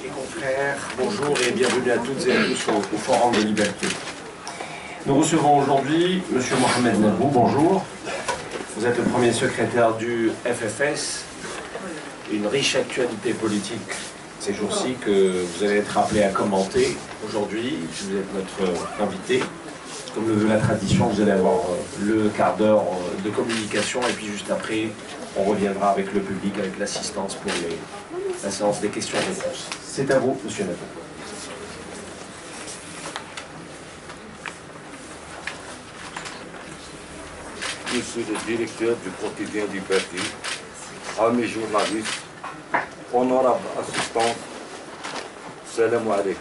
Et confrères, bonjour et bienvenue à toutes et à tous au Forum des Libertés. Nous recevons aujourd'hui M. Mohamed Nabou, bonjour. Vous êtes le premier secrétaire du FFS. Une riche actualité politique ces jours-ci que vous allez être appelé à commenter aujourd'hui. Vous êtes notre invité. Comme le veut la tradition, vous allez avoir le quart d'heure de communication et puis juste après, on reviendra avec le public, avec l'assistance pour la séance des questions-réponses. C'est à vous, M. Nabou. Monsieur le directeur du quotidien Liberté, amis journalistes, honorable assistant, salam alaikum.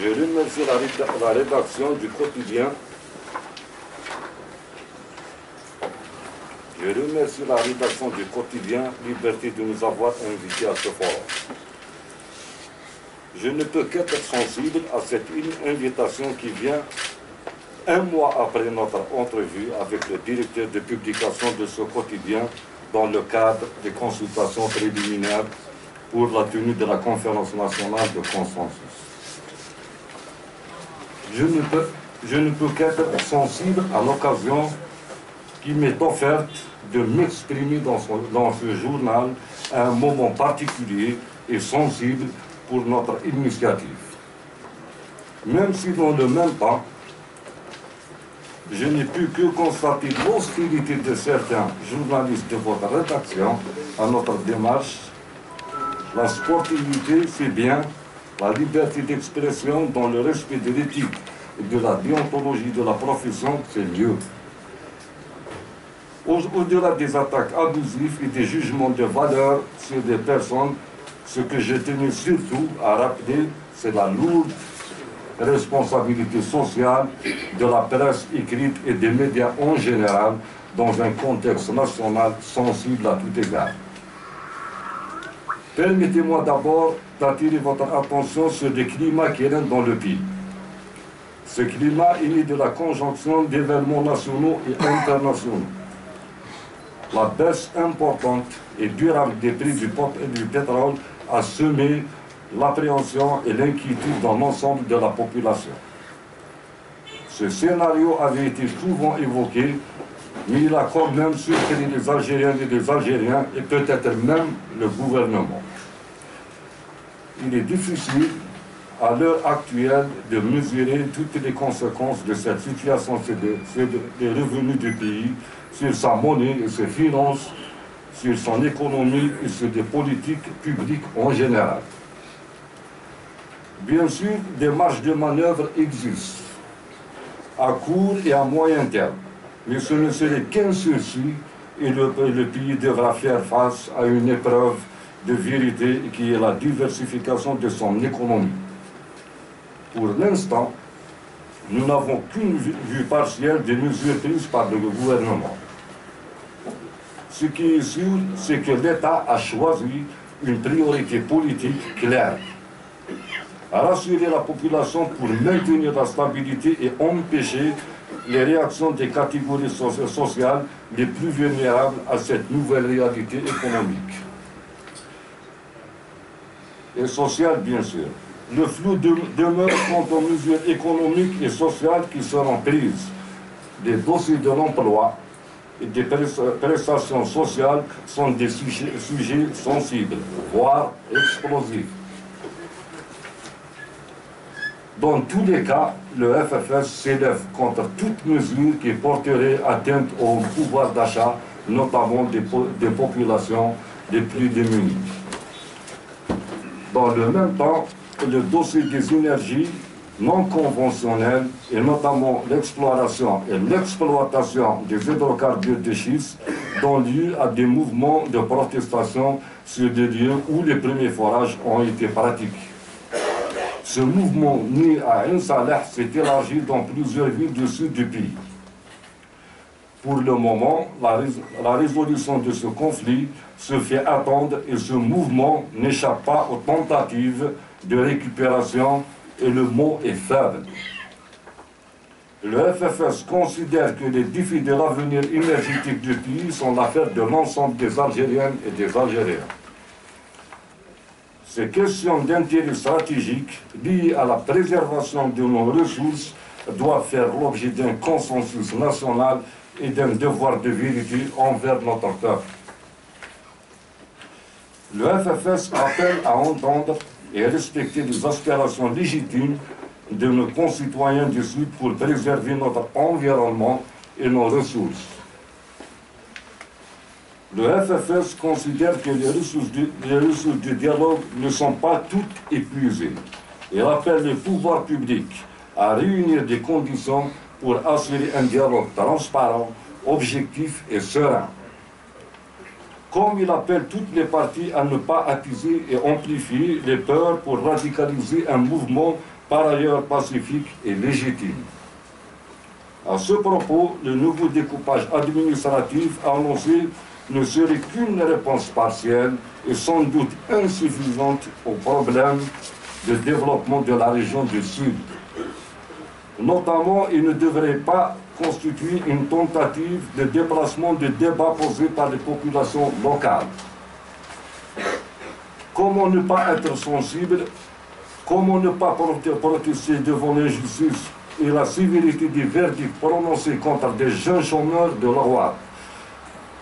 Je remercie la rédaction du quotidien. Je remercie la rédaction du quotidien Liberté de nous avoir invités à ce forum. Je ne peux qu'être sensible à cette invitation qui vient un mois après notre entrevue avec le directeur de publication de ce quotidien dans le cadre des consultations préliminaires pour la tenue de la conférence nationale de consensus. Je ne peux qu'être sensible à l'occasion qui m'est offerte de m'exprimer dans ce journal à un moment particulier et sensible pour notre initiative. Même si dans le même temps, je n'ai pu que constater l'hostilité de certains journalistes de votre rédaction à notre démarche. La sportivité, c'est bien. La liberté d'expression dans le respect de l'éthique et de la déontologie de la profession, c'est mieux. Au-delà des attaques abusives et des jugements de valeur sur des personnes, ce que je tenais surtout à rappeler, c'est la lourde responsabilité sociale de la presse écrite et des médias en général dans un contexte national sensible à tout égard. Permettez-moi d'abord d'attirer votre attention sur le climat qui règne dans le pays. Ce climat est né de la conjonction d'événements nationaux et internationaux. La baisse importante et durable des prix du pétrole a semé l'appréhension et l'inquiétude dans l'ensemble de la population. Ce scénario avait été souvent évoqué, mais il a quand même surpris les Algériennes et les Algériens et peut-être même le gouvernement. Il est difficile, à l'heure actuelle, de mesurer toutes les conséquences de cette situation sur les revenus du pays, sur sa monnaie et ses finances, sur son économie et sur des politiques publiques en général. Bien sûr, des marges de manœuvre existent, à court et à moyen terme, mais ce ne serait qu'un sursis et le pays devra faire face à une épreuve de vérité qui est la diversification de son économie. Pour l'instant, nous n'avons qu'une vue partielle des mesures prises par le gouvernement. Ce qui est sûr, c'est que l'État a choisi une priorité politique claire. Rassurer la population pour maintenir la stabilité et empêcher les réactions des catégories sociales les plus vulnérables à cette nouvelle réalité économique. Et sociale, bien sûr. Le flou demeure quant aux mesures économiques et sociales qui seront prises. Les dossiers de l'emploi et des prestations sociales sont des sujets sensibles, voire explosifs. Dans tous les cas, le FFS s'élève contre toute mesure qui porterait atteinte au pouvoir d'achat, notamment des populations les plus démunies. Dans le même temps, le dossier des énergies non conventionnelles, et notamment l'exploration et l'exploitation des hydrocarbures de schiste, donne lieu à des mouvements de protestation sur des lieux où les premiers forages ont été pratiqués. Ce mouvement né à Ain Saleh s'est élargi dans plusieurs villes du sud du pays. Pour le moment, la résolution de ce conflit se fait attendre et ce mouvement n'échappe pas aux tentatives de récupération et le mot est faible. Le FFS considère que les défis de l'avenir énergétique du pays sont l'affaire de l'ensemble des Algériennes et des Algériens. Ces questions d'intérêt stratégique liées à la préservation de nos ressources doivent faire l'objet d'un consensus national et d'un devoir de vérité envers notre peuple. Le FFS appelle à entendre et respecter les aspirations légitimes de nos concitoyens du Sud pour préserver notre environnement et nos ressources. Le FFS considère que les ressources du dialogue ne sont pas toutes épuisées et appelle les pouvoirs publics à réunir des conditions pour assurer un dialogue transparent, objectif et serein. Comme il appelle toutes les parties à ne pas attiser et amplifier les peurs pour radicaliser un mouvement par ailleurs pacifique et légitime. À ce propos, le nouveau découpage administratif annoncé ne serait qu'une réponse partielle et sans doute insuffisante aux problèmes de développement de la région du Sud. Notamment, il ne devrait pas constituer une tentative de déplacement de débats posés par les populations locales. Comment ne pas être sensible? Comment ne pas protester devant l'injustice et la sévérité des verdicts prononcés contre des jeunes chômeurs de l'Ouad?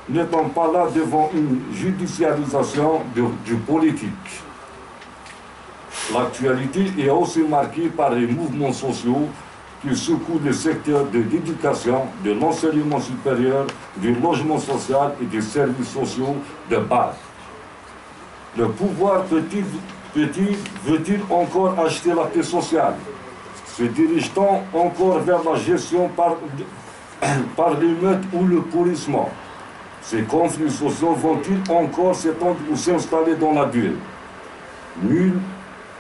N'étant pas là devant une judiciarisation du politique. L'actualité est aussi marquée par les mouvements sociaux qui secouent le secteur de l'éducation, de l'enseignement supérieur, du logement social et des services sociaux de base. Le pouvoir veut-il encore acheter la paix sociale? Se dirige-t-on encore vers la gestion par l'émeute ou le pourrissement? Ces conflits sociaux vont-ils encore s'étendre ou s'installer dans la durée? Nul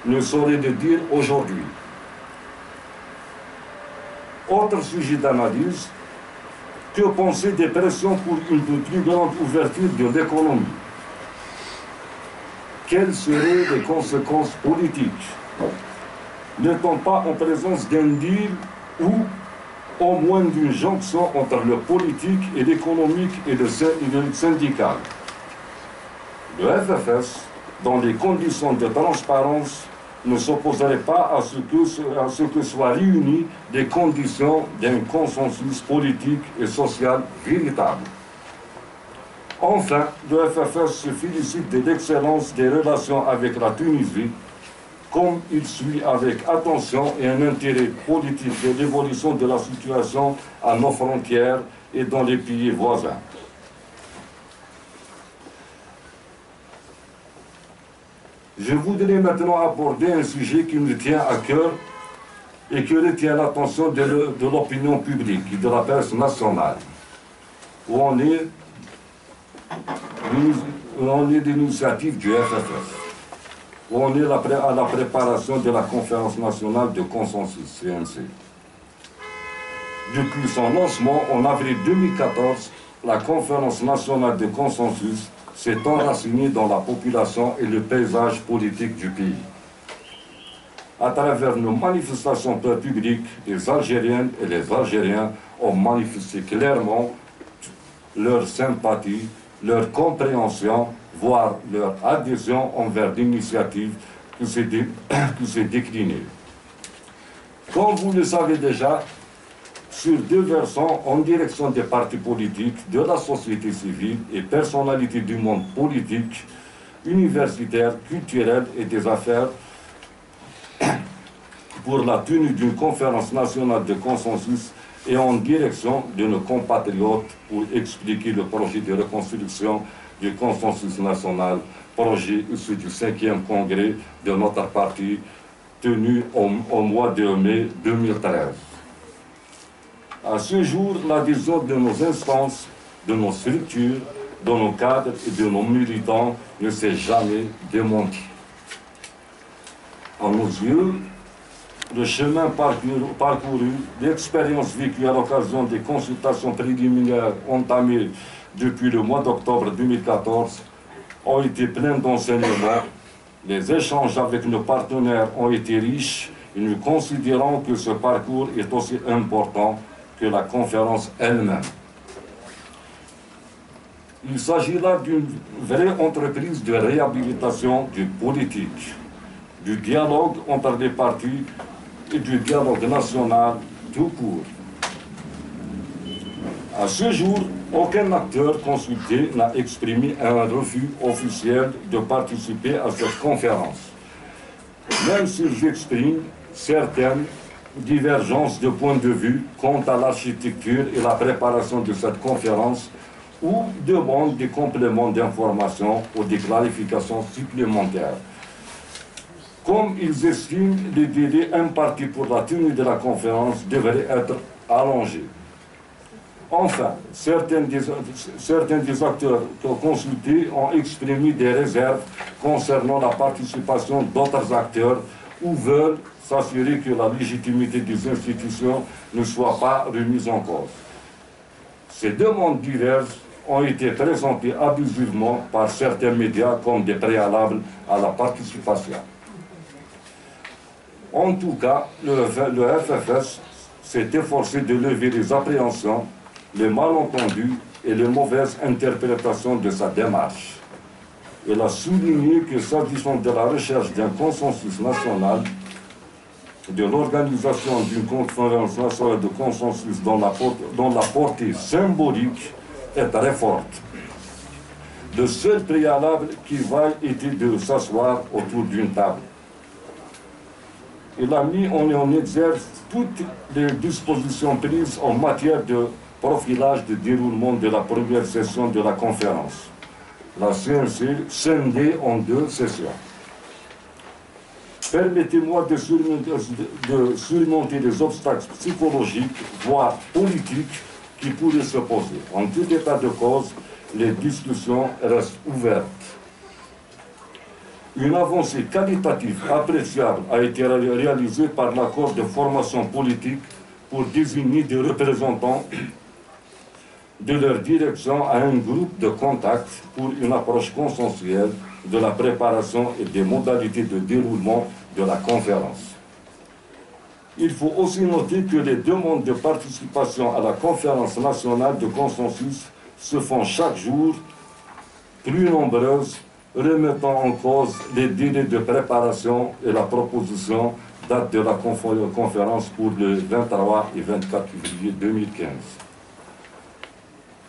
ne saurait le dire aujourd'hui. Autre sujet d'analyse, que penser des pressions pour une plus grande ouverture de l'économie? Quelles seraient les conséquences politiques? N'est-on pas en présence d'un deal ou au moins d'une jonction entre le politique et l'économique et le syndical? Le FFS, dans les conditions de transparence, ne s'opposerait pas à ce que soient réunies des conditions d'un consensus politique et social véritable. Enfin, le FFS se félicite de l'excellence des relations avec la Tunisie, comme il suit avec attention et un intérêt politique de l'évolution de la situation à nos frontières et dans les pays voisins. Je voudrais maintenant aborder un sujet qui me tient à cœur et qui retient l'attention de l'opinion publique et de la presse nationale. Où on est l'initiative du FFS, où on est à la préparation de la conférence nationale de consensus, CNC. Depuis son lancement en avril 2014, la conférence nationale de consensus s'est enracinée dans la population et le paysage politique du pays. À travers nos manifestations publiques, les Algériennes et les Algériens ont manifesté clairement leur sympathie, leur compréhension, voire leur adhésion envers l'initiative qui s'est déclinée. Comme vous le savez déjà, sur deux versants en direction des partis politiques, de la société civile et personnalités du monde politique, universitaire, culturel et des affaires, pour la tenue d'une conférence nationale de consensus et en direction de nos compatriotes pour expliquer le projet de reconstruction du consensus national, projet issu du 5e congrès de notre parti tenu au mois de mai 2013. À ce jour, l'adhésion de nos instances, de nos structures, de nos cadres et de nos militants ne s'est jamais démonté. À nos yeux, le chemin parcouru, l'expérience vécue à l'occasion des consultations préliminaires entamées depuis le mois d'octobre 2014 ont été pleins d'enseignements. Les échanges avec nos partenaires ont été riches et nous considérons que ce parcours est aussi important que la conférence elle-même. Il s'agit là d'une vraie entreprise de réhabilitation du politique, du dialogue entre les partis et du dialogue national tout court. À ce jour, aucun acteur consulté n'a exprimé un refus officiel de participer à cette conférence, même s'ils expriment certaines divergences de point de vue quant à l'architecture et la préparation de cette conférence ou demandent des compléments d'information ou des clarifications supplémentaires. Comme ils estiment, les délais impartis pour la tenue de la conférence devraient être allongés. Enfin, certains des acteurs consultés ont exprimé des réserves concernant la participation d'autres acteurs ou veulent s'assurer que la légitimité des institutions ne soit pas remise en cause. Ces demandes diverses ont été présentées abusivement par certains médias comme des préalables à la participation. En tout cas, le FFS s'est efforcé de lever les appréhensions, les malentendus et les mauvaises interprétations de sa démarche. Il a souligné que s'agissant de la recherche d'un consensus national, de l'organisation d'une conférence nationale de consensus dont la portée symbolique est très forte, le seul préalable qui vaille était de s'asseoir autour d'une table. Il a mis en exergue toutes les dispositions prises en matière de profilage de déroulement de la première session de la conférence. La CNC scindée en 2 sessions. Permettez-moi de surmonter les obstacles psychologiques, voire politiques, qui pourraient se poser. En tout état de cause, les discussions restent ouvertes. Une avancée qualitative appréciable a été réalisée par l'accord de formation politique pour désigner des représentants de leur direction à un groupe de contact pour une approche consensuelle de la préparation et des modalités de déroulement de la conférence. Il faut aussi noter que les demandes de participation à la conférence nationale de consensus se font chaque jour plus nombreuses, remettant en cause les délais de préparation et la proposition date de la conférence pour le 23 et 24 juillet 2015.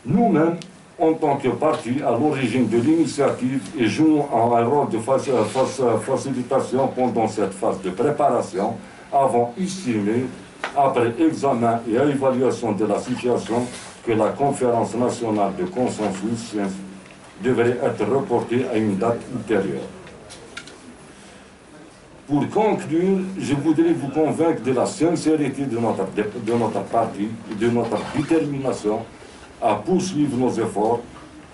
Nous-mêmes, en tant que parti à l'origine de l'initiative et jouant un rôle de facilitation pendant cette phase de préparation, avons estimé, après examen et évaluation de la situation, que la conférence nationale de consensus devrait être reportée à une date ultérieure. Pour conclure, je voudrais vous convaincre de la sincérité de notre parti et de notre détermination à poursuivre nos efforts.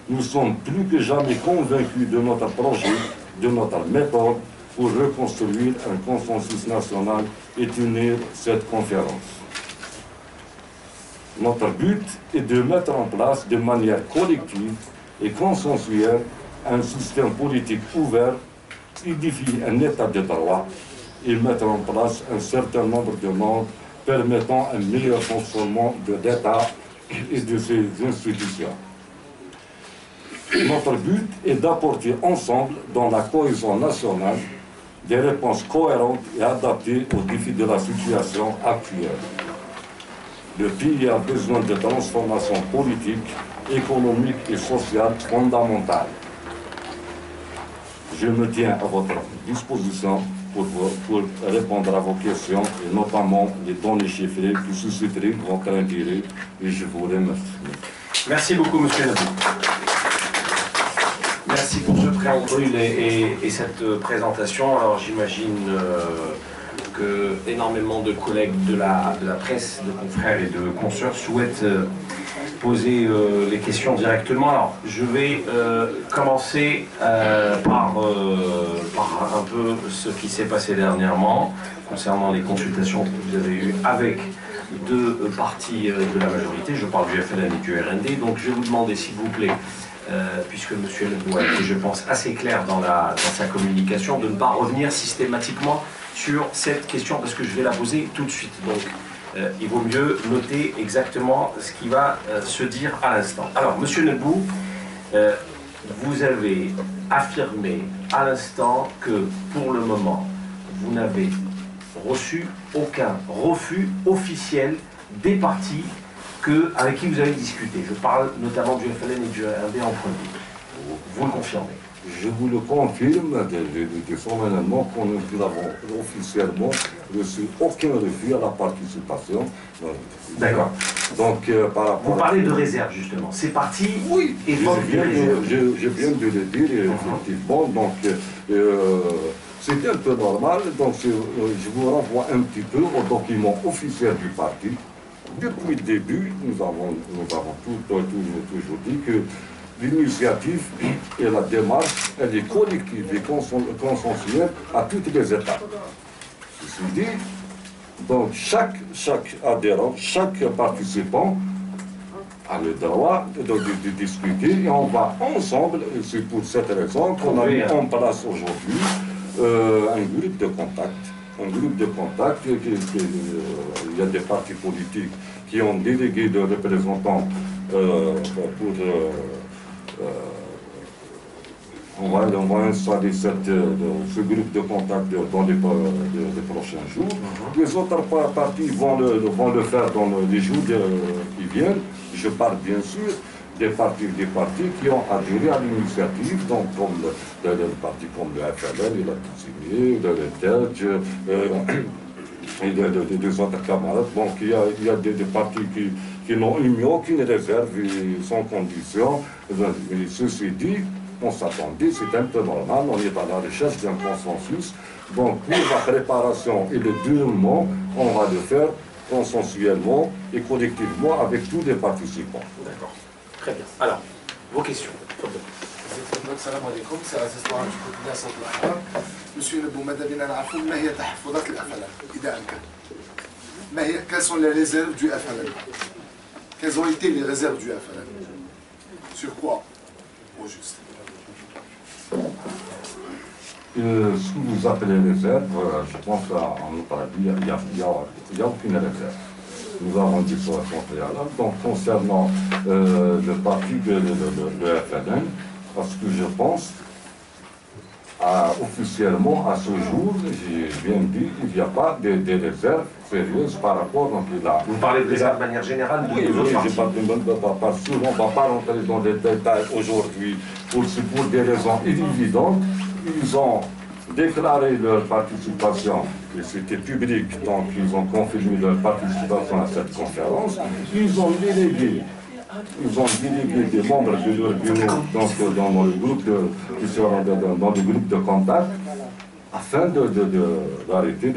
Nous sommes plus que jamais convaincus de notre projet, de notre méthode pour reconstruire un consensus national et tenir cette conférence. Notre but est de mettre en place de manière collective et consensuelle un système politique ouvert, édifier un état de droit et mettre en place un certain nombre de normes permettant un meilleur fonctionnement de l'État et de ses institutions. Notre but est d'apporter ensemble, dans la cohésion nationale, des réponses cohérentes et adaptées aux défis de la situation actuelle. Le pays a besoin de transformations politiques, économiques et sociales fondamentales. Je me tiens à votre disposition pour répondre à vos questions, et notamment les données chiffrées qui susciteraient votre intérêt, et je vous remercie. Merci beaucoup, M. Nabou. Merci pour ce préambule et cette présentation. Alors j'imagine que énormément de collègues de la presse, de confrères et de consoeurs souhaitent poser les questions directement. Alors je vais commencer par un peu ce qui s'est passé dernièrement concernant les consultations que vous avez eues avec deux partis de la majorité, je parle du FLN et du RND, donc je vais vous demander s'il vous plaît, puisque M. Nebou a été, je pense, assez clair dans sa communication, de ne pas revenir systématiquement sur cette question, parce que je vais la poser tout de suite. Donc, il vaut mieux noter exactement ce qui va se dire à l'instant. Alors, M. Nebou, vous avez affirmé à l'instant que, pour le moment, vous n'avez reçu aucun refus officiel des partis avec qui vous avez discuté. Je parle notamment du FLN et du RND en premier. Vous le confirmez? Je vous le confirme solennellement qu'on nous avons officiellement reçu aucun refus à la participation. D'accord. Donc, par rapport vous parlez de réserve, justement. Ces partis oui, évoquent des réserves. Je viens de le dire, effectivement. Donc, c'est un peu normal. Donc, je vous renvoie un petit peu au document officiel du parti. Depuis le début, nous avons toujours dit que l'initiative et la démarche, elle est collective et consensuelle à toutes les étapes. Ceci dit, donc chaque adhérent, chaque participant a le droit de discuter et on va ensemble, c'est pour cette raison qu'on a mis en place aujourd'hui un groupe de contact. Il y a des partis politiques qui ont délégué des représentants on va installer ce groupe de contact dans les prochains jours. Les autres partis vont le faire dans les jours qui viennent. Je parle bien sûr des partis qui ont adhéré à l'initiative, donc comme des partis comme le FLN, il a tout signé, le TEJ, et des autres camarades. Donc il y a des partis qui n'ont eu aucune réserve sans condition. Et ceci dit, on s'attendait, c'est un peu normal, on est à la recherche d'un consensus. Donc pour la préparation et le déroulement, on va le faire consensuellement et collectivement avec tous les participants. D'accord. Très bien. Alors, vos questions. السلام عليكم سي اسيستون du quotidien Centre الأحرار. Monsieur Nebou, ماذا بينا نعرفوا ما هي تحفظات الأفلام إذا أمكن. ما هي quelles sont les réserves du FLN? Quelles ont été les réserves du FLN? Sur quoi au juste? Ce que vous appelez réserve, je pense qu'en notre avis, il n'y a aucune réserve. Nous avons dit sur la préalable. Donc, concernant le parti de le FLN, parce que je pense, officiellement, à ce jour, j'ai bien dit, il n'y a pas de réserve sérieuse par rapport à vous parlez de réserve de manière générale? Oui, je parle parce qu'on ne va pas rentrer dans les détails aujourd'hui pour des raisons évidentes. Ils ont déclaré leur participation, et c'était public, donc ils ont confirmé leur participation à cette conférence. Ils ont délégué des membres de leur bureau dans le groupe qui seront dans le groupe de contact afin d'arrêter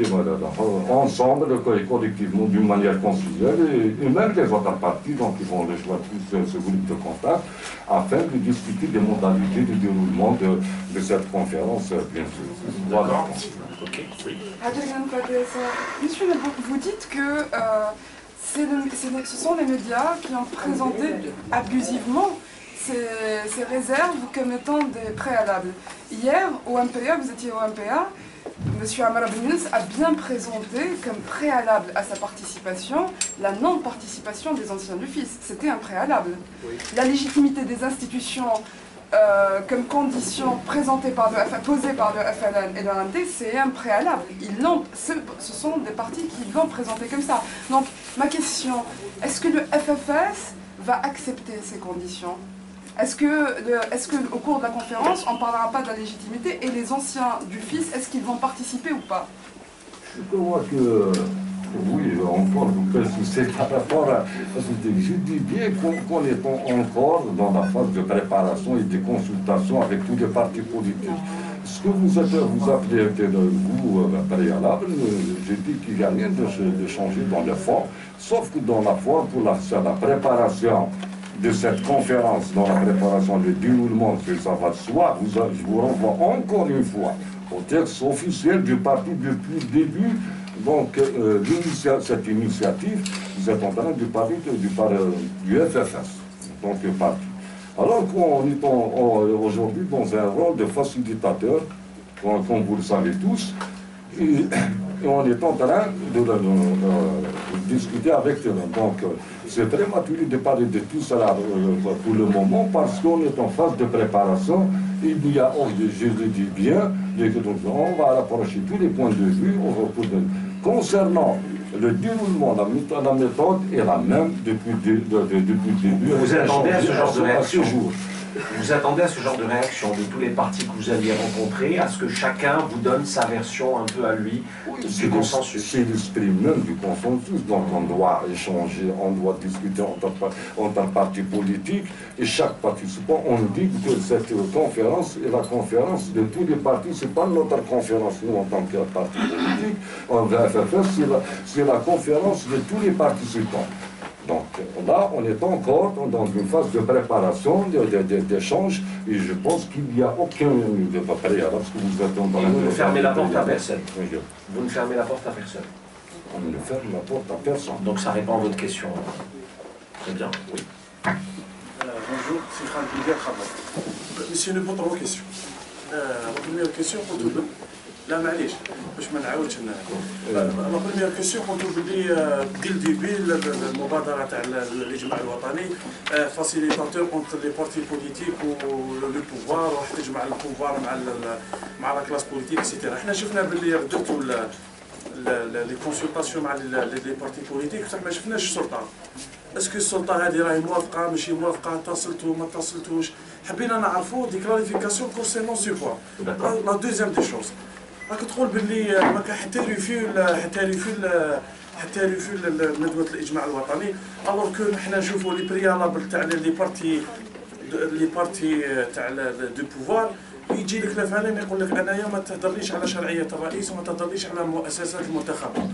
ensemble et collectivement d'une manière consensuelle et même les autres partis, donc ils vont rejoindre ce groupe de contact afin de discuter des modalités de déroulement de cette conférence, bien sûr. Voilà. Ok, oui. Monsieur Nebou, vous dites que ce sont les médias qui ont présenté abusivement ces réserves comme étant des préalables. Hier, au MPA, vous étiez au MPA, M. Amar Abounis a bien présenté comme préalable à sa participation la non-participation des anciens du FIS. C'était un préalable. Oui. La légitimité des institutions comme condition posée par le FLN et le RND, c'est un préalable. Ce sont des partis qui l'ont présenté comme ça. Donc, ma question, est-ce que le FFS va accepter ces conditions? Est-ce que au cours de la conférence, on ne parlera pas de la légitimité et les anciens du FIS, est-ce qu'ils vont participer ou pas? Je crois que oui, encore, vous précisez par rapport à... Je dis bien qu'on est encore dans la phase de préparation et de consultation avec tous les partis politiques. Ce que vous appelez vous préalable, je dis qu'il n'y a rien de changé dans le fond, sauf que dans la forme, pour la préparation de cette conférence, dans la préparation du déroulement, que ça va de soi, je vous renvoie encore une fois au texte officiel du parti depuis le début Donc, cette initiative, vous êtes en train de parler du FFS, donc le parti. Alors qu'on est aujourd'hui dans un rôle de facilitateur, comme vous le savez tous, et on est en train de discuter avec eux. Donc, c'est prématuré de parler de tout cela pour le moment parce qu'on est en phase de préparation. Il y a, je le dis bien, donc on va rapprocher tous les points de vue. Concernant le déroulement, la méthode est la même depuis le début. Vous attendez à ce genre de réaction? Vous attendez à ce genre de réaction de tous les partis que vous alliez rencontrer, à ce que chacun vous donne sa version un peu à lui du consensus? C'est l'esprit même du consensus, donc on doit échanger, on doit discuter entre partis politiques, et chaque participant, on dit que cette conférence est la conférence de tous les partis, c'est pas notre conférence, nous en tant que parti politique, en VFFS, c'est la conférence de tous les participants. Donc là, on est encore dans une phase de préparation, d'échange, et je pense qu'il n'y a aucun préalable, que vous êtes en train de... Vous ne fermez la porte à personne. Vous ne fermez la porte à personne. On ne ferme la porte à personne. Donc ça répond à votre question. Très bien, oui. Bonjour, c'est Khalid Bilger Khabar. Monsieur, une autre question. La première question, لا معليش باش ما نعاودش لا بروميير كيسيون قلتو بلي دي الديبي المبادره تاع الاجماع الوطني فاسيليتاتور اونتر لي بارتي بوليتيك و لو بوفوار راح تجمع البوفوار مع لا كلاس بوليتيك اكسيتيرا. حنا شفنا بلي درتو لي كونسلطاسيون مع لي بارتي بوليتيك بصح ما شفناش السلطه. اسكو السلطه هذه راهي موافقه ماشي موافقه، اتصلتوا ما اتصلتوش؟ حبينا نعرفوا دي كلاريفيكاسيون كونسيرنون سيكوا. لا دوزيام دي شوز راك تقول باللي ما كان حتى ريفيو ندوه الاجماع الوطني، الوغ كو حنا نشوفوا لي بريالابل تاع لي بارتي تاع دو بوفوار، يجي لك لفهنا يقول لك انايا ما تهضرليش على شرعيه الرئيس وما تهضرليش على المؤسسات المنتخبه.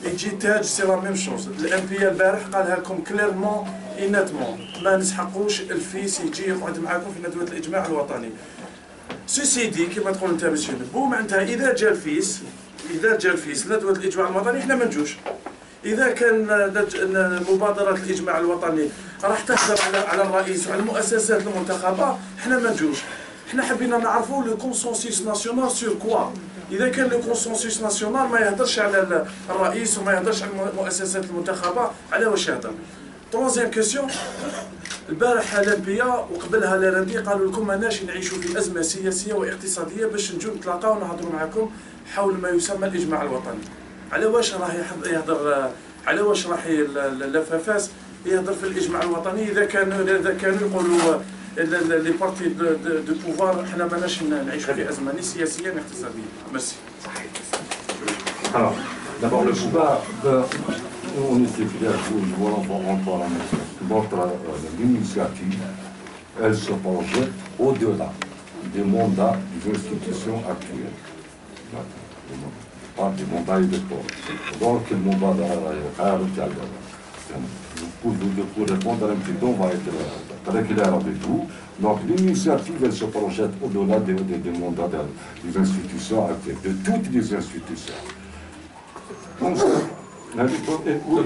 يجي تاج سي لا ميم شوز. الام بي البارح قالها لكم كليرمون اناتمون ما نسحقوش الفيس يجي يقعد معاكم في ندوه الاجماع الوطني. سي دي كما تقول انت باش نبو معناتها اذا جا الفيس ندوه الاجماع الوطني حنا ما نجوش. اذا كان مبادره الاجماع الوطني راح تهضر على الرئيس وعلى المؤسسات المنتخبه حنا ما نجوش. حنا حبينا نعرفوا لو كونسونسيس ناسيونال سور كوا. اذا كان لو كونسونسيس ناسيونال ما يهضرش على الرئيس وما يهضرش على المؤسسات المنتخبه، على واش يهضر؟ تروزيام كيسيون، البارح الانبياء وقبلها الارندي قالوا لكم ماناش نعيشوا في ازمه سياسيه واقتصاديه باش نجوا نتلاقاو ونهضروا معكم حول ما يسمى الاجماع الوطني. على واش راه يهضر، على واش راح لافافاس يهضر في الاجماع الوطني اذا كانوا يقولوا لي بارتي دو بوفوار حنا ماناش نعيشوا في ازمه ني سياسيه ني اقتصاديه. ميرسي. Alors, d'abord le pouvoir. On était clair, je vois encore un message. L'initiative, elle se projette au-delà des mandats des institutions actuelles. Pas des mandats électoraux. Donc, le mandat pour répondre à un petit peu, on va être très clair avec vous. Donc, l'initiative, elle se projette au-delà des mandats des institutions actuelles, de toutes les institutions. Donc,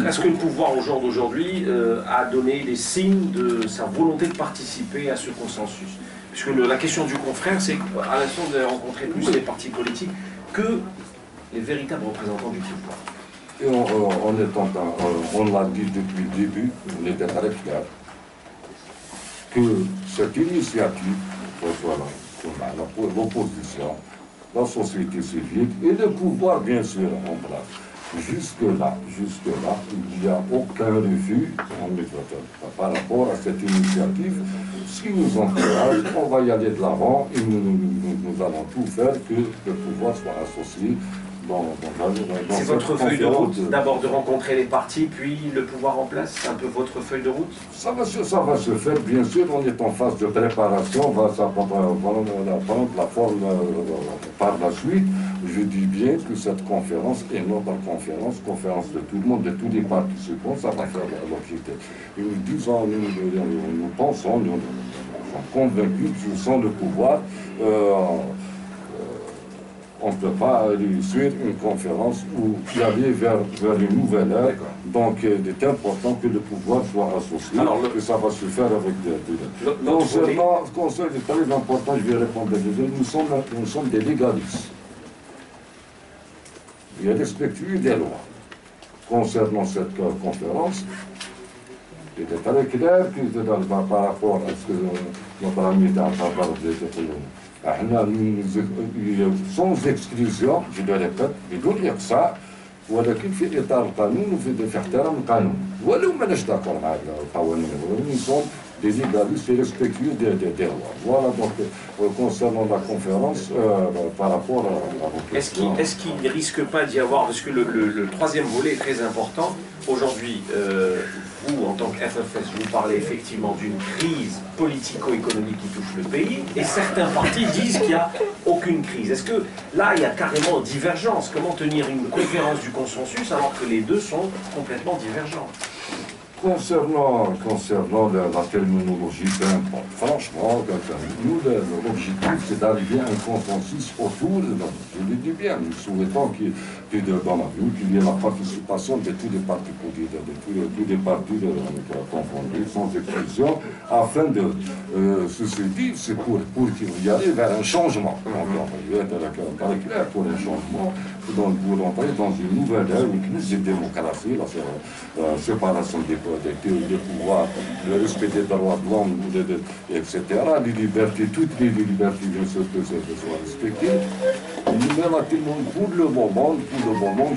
est-ce que le pouvoir au jour d'aujourd'hui a donné les signes de sa volonté de participer à ce consensus? Puisque la question du confrère, c'est qu'à l'instant vous avez rencontré plus les partis politiques que les véritables représentants du pouvoir. Et on l'a dit depuis le début, on était très clair, que cette initiative, voilà, l'opposition, la société civile et le pouvoir, bien sûr, en place. Jusque-là, il n'y a aucun refus par rapport à cette initiative. Ce qui nous encourage, on va y aller de l'avant et nous allons tout faire que le pouvoir soit associé dans c'est votre feuille de route, d'abord de rencontrer les partis, puis le pouvoir en place, c'est un peu votre feuille de route? Ça va se faire, bien sûr, on est en phase de préparation, ça va prendre la forme par la suite. Je dis bien que cette conférence est notre conférence de tout le monde, de tous les participants, ça va faire l'objectif. Et nous disons, nous pensons, nous sommes convaincus que sans le pouvoir, On ne peut pas réussir une conférence ou y aller vers une nouvelle ère. Donc, il est important que le pouvoir soit associé, que ça va se faire avec des... Concernant, c'est très important, je vais répondre déjà, nous sommes des légalistes. Il est respectueux des lois. Concernant cette conférence, il est très clair que par rapport à ce que notre ami sans exclusion, je le répète, بدون إقصاء ولكن في إطار القانون وفي احترام القانون ولو ما ناش داكور مع القوانين ولكن des légalistes et respectueux des lois. Voilà donc concernant la conférence par rapport à vos questions. Est-ce qu'il ne risque pas d'y avoir, parce que le troisième volet est très important, aujourd'hui, vous en tant que FFS, vous parlez effectivement d'une crise politico-économique qui touche le pays, et certains partis disent qu'il n'y a aucune crise. Est-ce que là, il y a carrément divergence? Comment tenir une conférence du consensus alors que les deux sont complètement divergents? Concernant la terminologie, franchement, nous, l'objectif, c'est d'arriver à un consensus autour, je le dis bien, nous souhaitons qu'il y ait la participation de tous les partis politiques, de tous les partis confondus, sans exclusion, afin de, ceci dit, c'est pour qu'il y ait vers un changement. On va être très clair pour un changement, pour entrer dans une nouvelle ère, une crise de démocratie, la séparation des pouvoirs, le respect des droits de l'homme, etc., les libertés, toutes les libertés, bien sûr, que ça soit respecté. Pour le moment,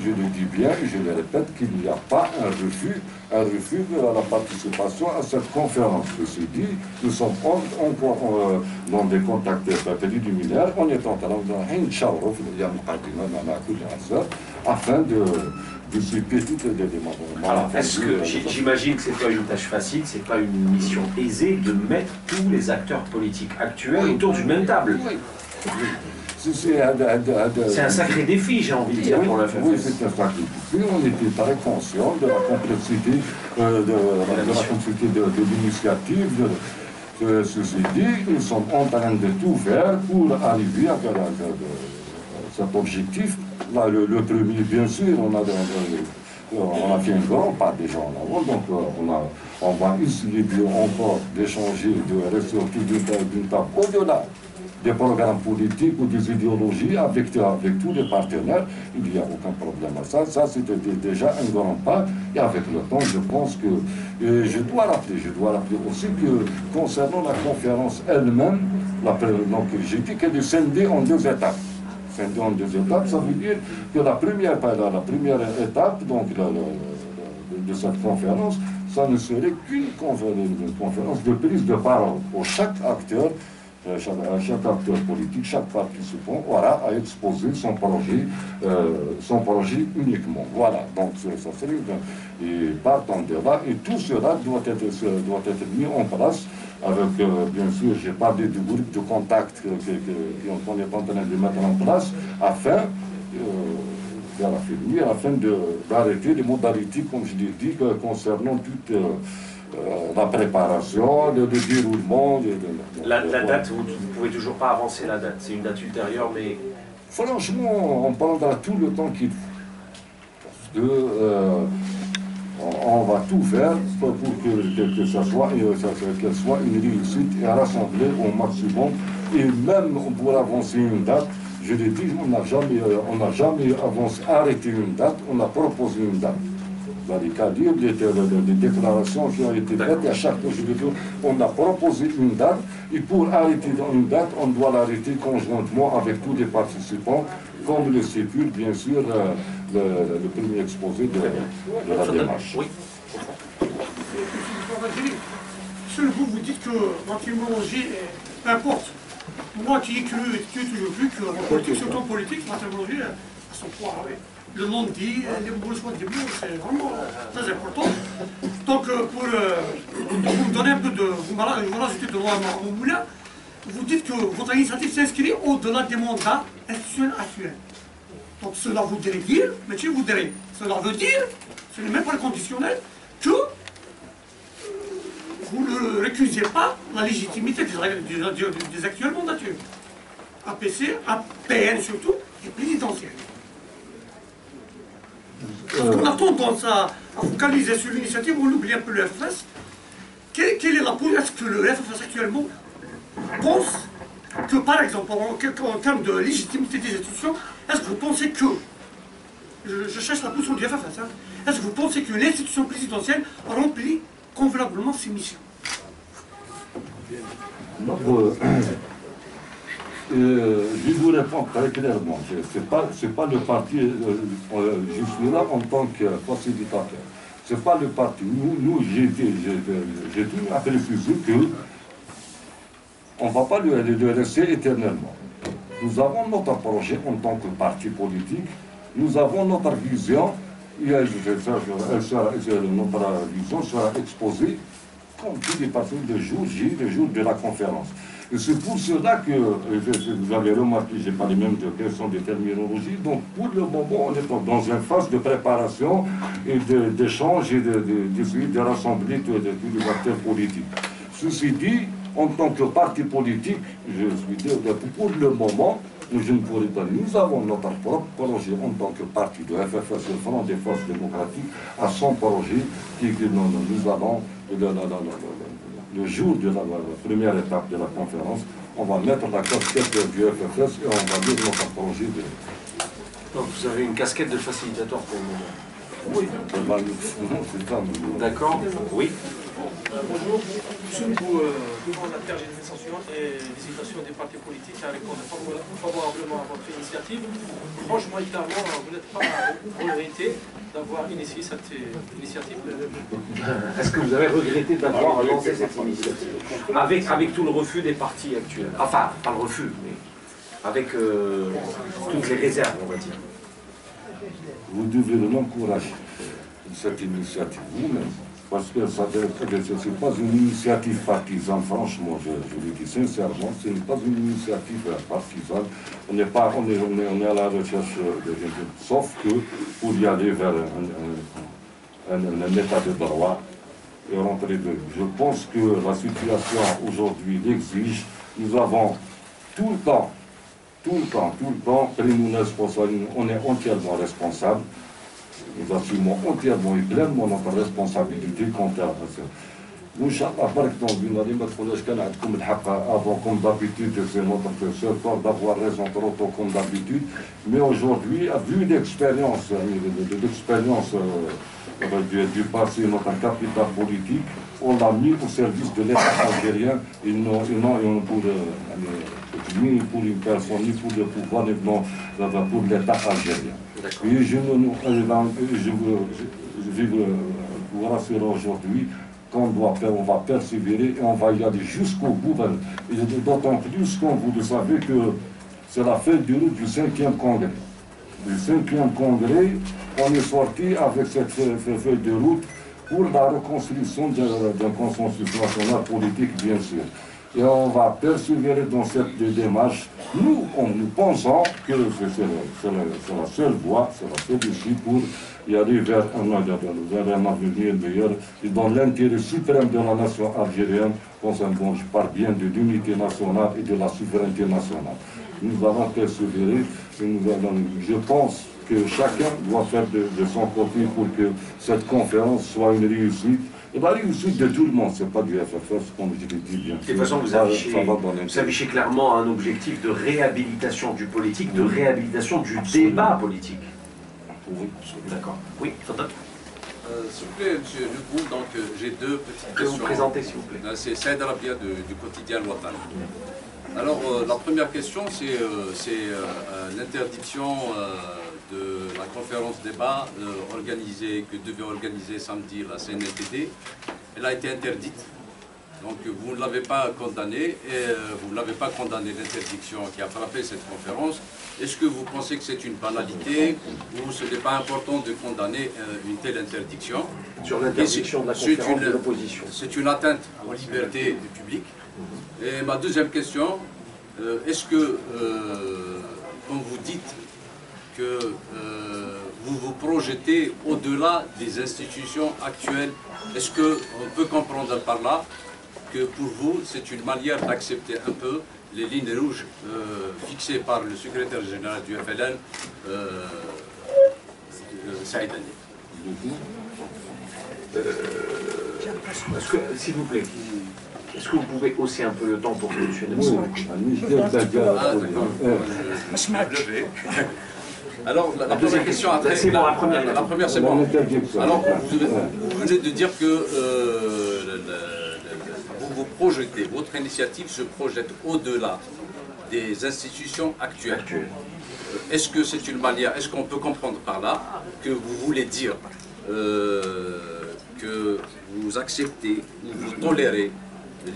je le dis bien, et je le répète, qu'il n'y a pas un refus de la participation à cette conférence. Ceci dit, nous sommes encore dans des contacts préliminaires, on est en train afin de dissiper toutes les demandes. Alors, est-ce que, j'imagine que ce n'est pas une tâche facile, ce n'est pas une mission aisée de mettre tous les acteurs politiques actuels autour d'une même table. C'est un sacré défi, j'ai envie de dire, pour la FFS. Oui, c'est un sacré défi. On était très conscients de la complexité de l'initiative. Ceci dit, nous sommes en train de tout faire pour arriver à cet objectif. Là, le premier, bien sûr, on a fait un grand pas déjà en avant, donc on va essayer encore d'échanger, de rester autour d'une table au-delà des programmes politiques ou des idéologies avec tous les partenaires. Il n'y a aucun problème à ça. Ça, c'était déjà un grand pas. Et avec le temps, je pense que je dois rappeler aussi que concernant la conférence elle-même, donc j'ai dit qu'elle est scindée en deux étapes. Scindée en deux étapes, ça veut dire que la première étape donc, de cette conférence, ça ne serait qu'une conférence de prise de parole pour chaque acteur politique, chaque participant aura à exposer son projet uniquement. Voilà, donc ça serait et partant de là, et tout cela doit être mis en place avec, bien sûr, j'ai parlé du groupe de contact qu'on est en train de mettre en place afin d'arrêter les modalités, comme je l'ai dit, concernant toute la préparation, le déroulement. La date, vous ne pouvez toujours pas avancer la date, c'est une date ultérieure, mais... Franchement, on prendra tout le temps qu'il faut. Parce que on va tout faire pour que ça soit, qu'elle soit une réussite et rassembler au maximum. Et même pour avancer une date, je l'ai dit, on n'a jamais arrêté une date, on a proposé une date. C'est-à-dire les déclarations qui ont été faites, et à chaque fois, je veux dire, on a proposé une date, et pour arrêter une date, on doit l'arrêter conjointement avec tous les participants, comme le stipule, bien sûr, le premier exposé de la démarche. Oui. Seul vous dites que l'antimologie, peu importe. Moi qui ai toujours vu qu'en politique, surtout en politique, l'antimologie a son poids. Le monde dit, l'évolution des mots, c'est vraiment très important. Donc, pour vous donner un peu de... Vous rajoutez de loi à mon moulin, vous dites que votre initiative s'inscrit au-delà des mandats institutionnels actuels. Donc, cela voudrait dire, mais tu voudrais, cela veut dire, ce n'est même pas le conditionnel, que vous ne récusez pas la légitimité des actuelles mandatures. APC, APN surtout, qui est présidentielle. Parce qu'on a tendance à focaliser sur l'initiative, on oublie un peu le FFS. Quelle est la position? Est-ce que le FFS actuellement pense que, par exemple, en termes de légitimité des institutions, est-ce que vous pensez que, je cherche la position du FFS, hein, est-ce que vous pensez que l'institution présidentielle remplit convenablement ses missions? Je vous réponds très clairement. C'est pas le parti, je suis là en tant que facilitateur. C'est pas le parti. Nous j'ai dit à préciser que on ne va pas le laisser éternellement. Nous avons notre projet en tant que parti politique, nous avons notre vision, notre vision sera exposée comme tous les partis le jour J, le jour de la conférence. Et c'est pour cela que, vous avez remarqué, je n'ai pas les mêmes questions de terminologie, donc pour le moment, on est dans une phase de préparation et d'échange et d'essayer de rassembler tous les acteurs politiques. Ceci dit, en tant que parti politique, je suis dit, pour le moment, je ne pourrais pas. Nous avons notre propre projet en tant que parti de FFS, le Front des Forces démocratiques, à son projet, qui nous allons, le jour de la première étape de la conférence, on va mettre la casquette du FFS et on va dire notre projet de... Donc vous avez une casquette de facilitateur pour le moment. Oui, c'est ça. D'accord. Oui. Bonjour. Monsieur Mbou, devant la tergiversation et l'hésitation des partis politiques à répondre favorablement à votre initiative, franchement, vous n'êtes pas regretté d'avoir initié cette initiative? Est-ce que vous avez regretté d'avoir lancé cette initiative avec tout le refus des partis actuels? Enfin, pas le refus, mais avec toutes les réserves, on va dire. Vous devez l'encourager, cette initiative, vous-même. Parce que ce n'est pas une initiative partisane, franchement, je le dis sincèrement, ce n'est pas une initiative partisane. On est à la recherche de sauf que pour y aller vers un état de droit et rentrer de... Je pense que la situation aujourd'hui l'exige. Nous avons tout le temps pris nos responsabilités, on est entièrement responsable. Nous assumons entièrement et pleinement notre responsabilité quant à ça. Inch'Allah, avant comme d'habitude, c'est notre seul tort d'avoir raison trop tôt comme d'habitude. Mais aujourd'hui, vu l'expérience du passé, notre capital politique, on l'a mis au service de l'État algérien et non ni pour une personne, ni pour le pouvoir, ni pour l'État algérien. Et je vais vous rassurer aujourd'hui qu'on va persévérer et on va y aller jusqu'au bout. Et d'autant plus, comme vous le savez, que c'est la feuille de route du 5e congrès. Du 5e congrès, on est sorti avec cette feuille de route pour la reconstruction d'un consensus national politique, bien sûr. Et on va persévérer dans cette démarche. Nous pensons que c'est la seule voie, c'est la seule issue pour y aller vers un avenir meilleur et dans l'intérêt suprême de la nation algérienne, je parle bien de l'unité nationale et de la souveraineté nationale. Nous allons persévérer et je pense que chacun doit faire de son côté pour que cette conférence soit une réussite. Et la réussite de tout le monde, ce n'est pas du FFS, comme je l'ai dit bien. De toute façon, vous affichez clairement un objectif de réhabilitation du politique, de réhabilitation du débat politique. Oui. D'accord. Oui, Fadal. S'il vous plaît, monsieur Lebou, donc j'ai deux petites questions. Pouvez vous présenter, s'il vous plaît. C'est Saïd Arabia du quotidien Watan. Alors, la première question, c'est l'interdiction de la conférence débat que devait organiser samedi la CNLTD. Elle a été interdite. Donc vous ne l'avez pas condamnée, et vous ne l'avez pas condamné l'interdiction qui a frappé cette conférence. Est-ce que vous pensez que c'est une banalité ou ce n'est pas important de condamner une telle interdiction? Sur l'interdiction de la conférence de l'opposition. C'est une atteinte aux libertés du public. Et ma deuxième question, est-ce que, quand vous dites que vous vous projetez au-delà des institutions actuelles, est-ce qu'on peut comprendre par là que pour vous, c'est une manière d'accepter un peu les lignes rouges fixées par le secrétaire général du FLN, Saïd Ali. S'il vous plaît, est-ce que vous pouvez hausser un peu le temps pour que M. Nebou... Alors, la deuxième question, après, c'est bon, la première c'est bon. Alors, vous venez de dire que vous projetez, votre initiative se projette au-delà des institutions actuelles. Est-ce que c'est une manière, est-ce qu'on peut comprendre par là que vous voulez dire que vous acceptez ou vous tolérez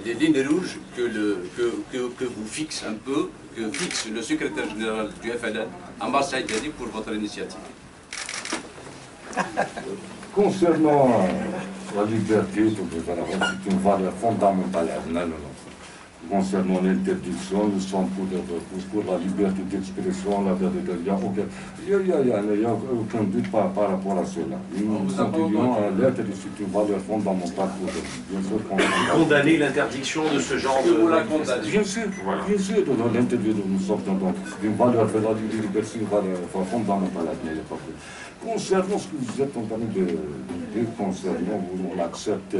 les lignes rouges que vous fixe un peu, que fixe le secrétaire général du FLN, Ammar Saïd Ali, pour votre initiative? Concernant la liberté, c'est une valeur fondamentale. Concernant l'interdiction, nous sommes pour la liberté d'expression, il n'y a aucun doute par rapport à cela. Nous continuons à l'être, c'est une valeur fondamentale pour nous. Bien sûr, condamner l'interdiction de ce genre de... Bien sûr, dans l'interview, nous sommes dans une valeur de la liberté, une valeur fondamentale. Concernant ce que vous êtes en train de dire, concernant, on accepte.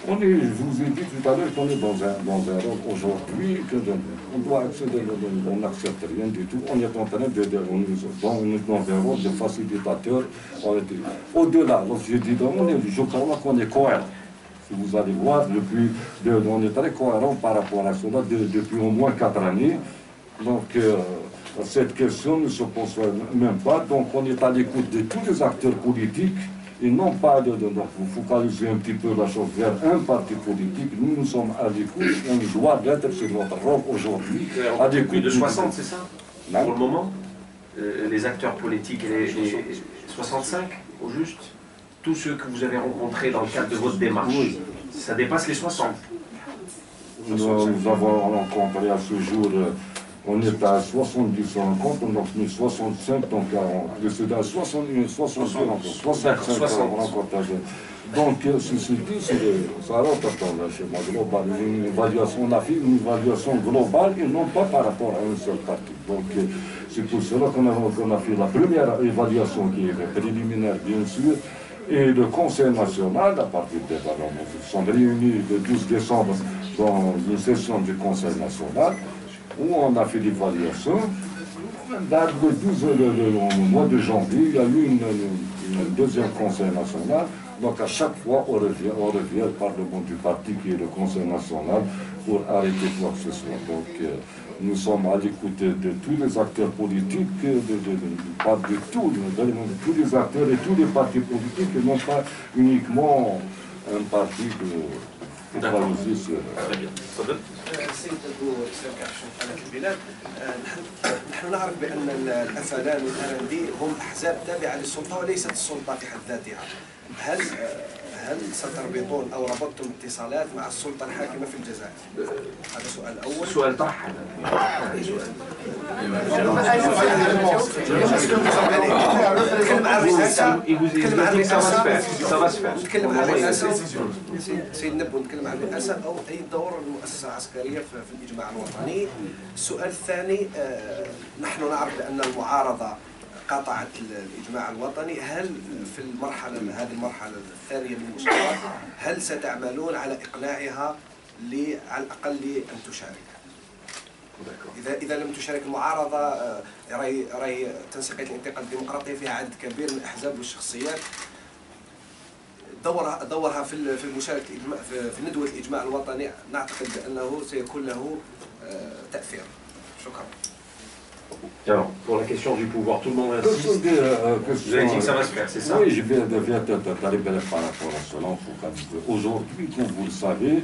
Je vous ai dit tout à l'heure qu'on est dans un rôle aujourd'hui, qu'on doit accéder, on n'accepte rien du tout. On est en train on est dans un rôle de facilitateur. Au-delà, je dis, je crois qu'on est cohérent. Si vous allez voir, on est très cohérent par rapport à cela depuis au moins 4 années. Donc, cette question ne se pose même pas. Donc, on est à l'écoute de tous les acteurs politiques. Et non pas de focaliser un petit peu la chose vers un parti politique. Nous sommes à l'écoute, on doit être sur notre rôle aujourd'hui. À l'écoute de 60, c'est ça? Non. Pour le moment, les acteurs politiques, et les 65 au juste, tous ceux que vous avez rencontrés dans le cadre de votre démarche, oui. Ça dépasse les 60. Nous avons rencontré à ce jour, on est à 70 rencontres, on a mis 65 donc 40. C'est à 61, 62 rencontres, 65 rencontres. Donc, ceci dit, ça rentre dans le schéma global. On a fait une évaluation globale et non pas par rapport à un seul parti. Donc, c'est pour cela qu'on a fait la première évaluation qui est préliminaire, bien sûr. Et le Conseil national, à partir des parlements, nous sommes réunis le 12 décembre dans une session du Conseil national, où on a fait l'évaluation. Au mois de janvier, il y a eu une deuxième Conseil national. Donc à chaque fois, on revient au Parlement du parti qui est le Conseil national pour arrêter quoi que ce soit. Donc nous sommes à l'écoute de tous les acteurs politiques, pas de tous les acteurs et tous les partis politiques, et non pas uniquement un parti que très bien. السيد ابو اسلام كعشان قناه البلاد، نحن نعرف بان الافلان والارندي هم احزاب تابعه للسلطه وليست السلطه في حد ذاتها. هل ستربطون او ربطتم اتصالات مع السلطه الحاكمه في الجزائر؟ هذا السؤال الاول. سؤال طرح نتكلم عن الرئاسه، نتكلم عن الرئاسه سيد نبو، نتكلم عن الرئاسه او اي دور المؤسسه العسكريه في الاجماع الوطني. السؤال الثاني، نحن نعرف بان المعارضه قاطعت الاجماع الوطني، هل في هذه المرحله الثانيه من المشاركه هل ستعملون على اقناعها على الاقل ان تشارك؟ اذا لم تشارك المعارضه، راي تنسيقيه الانتقال الديمقراطي فيها عدد كبير من الاحزاب والشخصيات، دورها في المشاركه في ندوه الاجماع الوطني نعتقد بانه سيكون له تاثير. شكرا. Alors, pour la question du pouvoir, tout le monde insiste. Vous avez dit que ça va se faire, c'est ça? Oui, je viens d'arriver par rapport à cela. Aujourd'hui, comme vous le savez,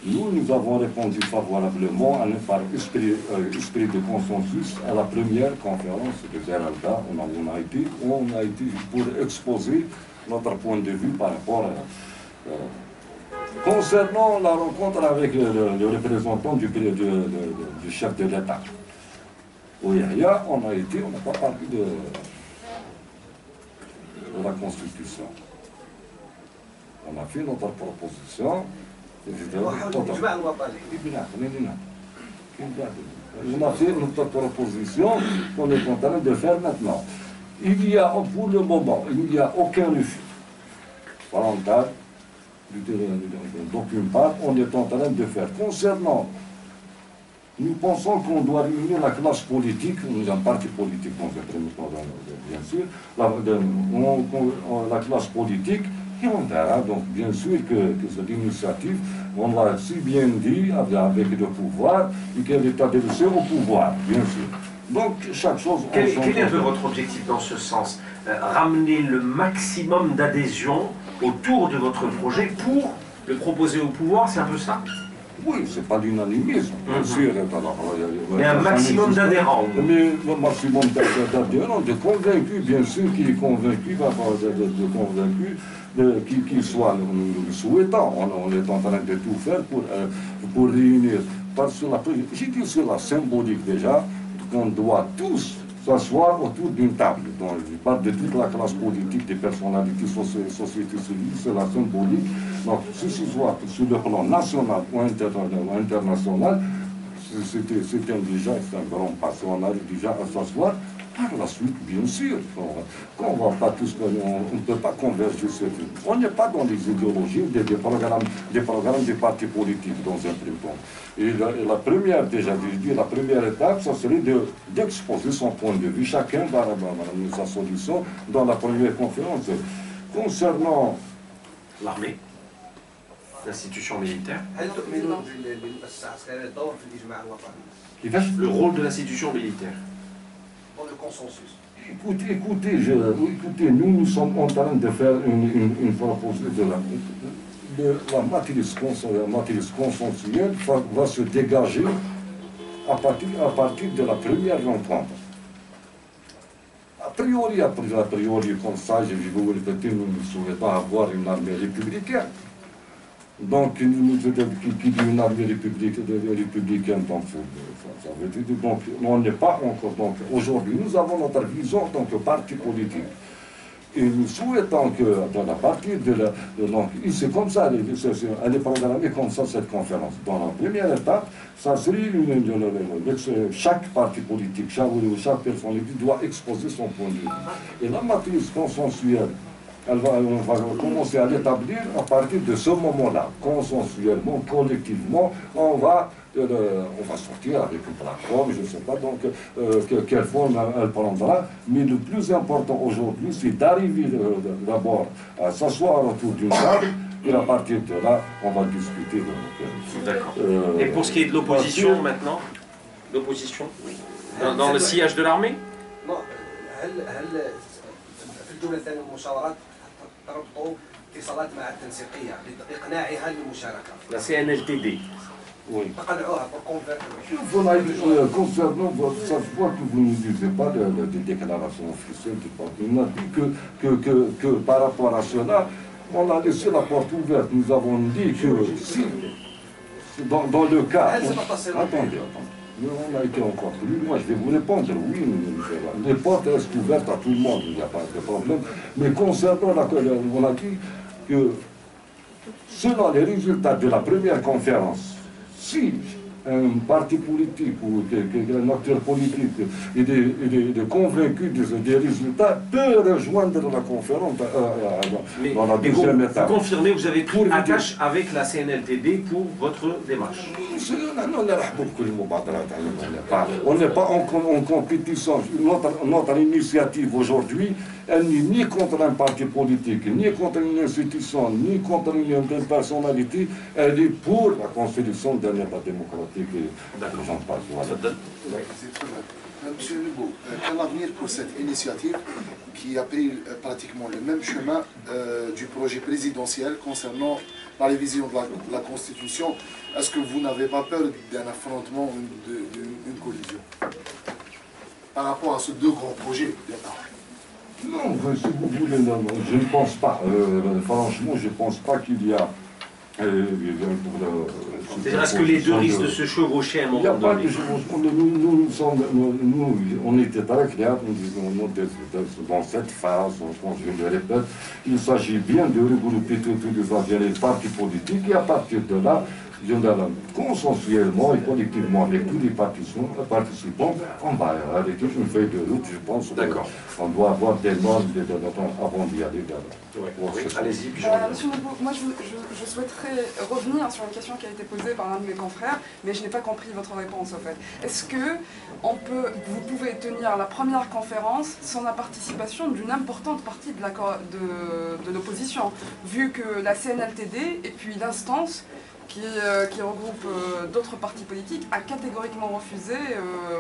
nous avons répondu favorablement par esprit de consensus à la première conférence de Zeralda. On a été pour exposer notre point de vue par rapport à... concernant la rencontre avec le représentant du chef de l'État. Au Yahya, on n'a pas parlé de la Constitution. On a fait notre proposition الإجماع الوطني. On a fait notre proposition qu'on est en train de faire maintenant. Il y a, pour le moment, il n'y a aucun refus parental. Donc, une part, on est en train de faire. Concernant, nous pensons qu'on doit réunir la classe politique, nous avons un parti politique, bien sûr, la classe politique, et on verra. Donc, bien sûr que cette initiative, on l'a si bien dit, avec le pouvoir, et qu'elle est adressée au pouvoir, bien sûr. Donc, chaque chose... Quel est un peu votre objectif dans ce sens? Ramener le maximum d'adhésion autour de votre projet pour le proposer au pouvoir, c'est un peu ça? Oui, c'est pas l'unanimisme, bien sûr. Mais un maximum d'adhérents. Mais le maximum d'adhérents, de convaincus, bien sûr, qui est convaincu, de convaincu, qu'il soit, nous le souhaitons. On est en train de tout faire pour réunir. J'ai dit sur la symbolique déjà, qu'on doit tous s'asseoir autour d'une table. Donc, je parle de toute la classe politique, des personnalités, société civile, c'est la symbolique. Donc, si ce soit sur le plan national ou international, c'était déjà un grand pas. On arrive déjà à s'asseoir. Par la suite, bien sûr, on va pas tous, on ne peut pas converger sur tout. On n'est pas dans les idéologies des programmes des partis politiques dans un premier temps. Et la première, déjà, la première étape, ça serait d'exposer son point de vue. Chacun va amener sa solution dans la première conférence. Concernant l'armée, l'institution militaire, le rôle de l'institution militaire. Dans le consensus. Écoutez, nous sommes en train de faire une proposition de la matrice consensuelle va se dégager à partir de la première rencontre. A priori, comme ça, je vais vous répéter, nous ne souhaitons avoir une armée républicaine. Donc, qui dit une armée républicaine, donc, ça veut dire, donc, on n'est pas encore, donc, aujourd'hui, nous avons notre vision en tant que parti politique. Et nous souhaitons que, à partir de la, donc, c'est comme ça, elle est programmée comme ça, cette conférence. Dans la première étape, ça serait chaque parti politique, chaque personnalité doit exposer son point de vue. Et la matrice consensuelle, on va commencer à l'établir à partir de ce moment-là, consensuellement, collectivement, on va sortir avec une plateforme, je ne sais pas donc quelle forme elle prendra, mais le plus important aujourd'hui, c'est d'arriver d'abord à s'asseoir autour d'une table, et à partir de là, on va discuter. D'accord. Et pour ce qui est de l'opposition maintenant, l'opposition, dans le sillage de l'armée? Non, الجملة الثانية المشاورات تربطوا اتصالات مع التنسيقية لإقناعها للمشاركة. La CNLTD. Oui. تقنعوها pour convaincre. Concernant ça se voit que vous ne disiez pas de déclaration officielle du parti. On a dit que par rapport à cela, on a laissé la porte ouverte. Nous avons dit que si, dans le cas... Attendez. On a été encore plus loin, je vais vous répondre, oui, les portes restent ouvertes à tout le monde, il n'y a pas de problème. Mais concernant on a dit que selon les résultats de la première conférence, si un parti politique ou un acteur politique est convaincu des résultats, peut rejoindre la conférence dans la deuxième étape. Vous confirmez que vous avez pris attache avec la CNLTD pour votre démarche? On n'est pas en compétition. Notre initiative aujourd'hui, elle n'est ni contre un parti politique, ni contre une institution, ni contre une personnalité. Elle est pour la constitution d'un État démocratique. J'en passe. Voilà. Monsieur Nebo, quel avenir pour cette initiative qui a pris pratiquement le même chemin du projet présidentiel concernant la révision de la Constitution? Est-ce que vous n'avez pas peur d'un affrontement ou d'une collision par rapport à ces deux grands projets d'État? Non, si vous voulez, non, je ne pense pas. Franchement, je ne pense pas qu'il y a C'est-à-dire, est-ce que les deux risquent de se chevaucher à un Il n'y a moment pas donné? de chevauchement. Nous, on était très clairs, nous disons dans cette phase, quand je le répète, il s'agit bien de regrouper tous les partis politiques et à partir de là, consensuellement et collectivement avec tous les participants, on va arrêter une feuille de route, je pense. D'accord. On doit avoir des normes avant d'y aller. Allez-y, puis je Monsieur Nabou, moi je souhaiterais revenir sur une question qui a été posée par l'un de mes confrères, mais je n'ai pas compris votre réponse en fait. Est-ce que vous pouvez tenir la première conférence sans la participation d'une importante partie de l'opposition, vu que la CNLTD et puis l'instance qui regroupe d'autres partis politiques, a catégoriquement refusé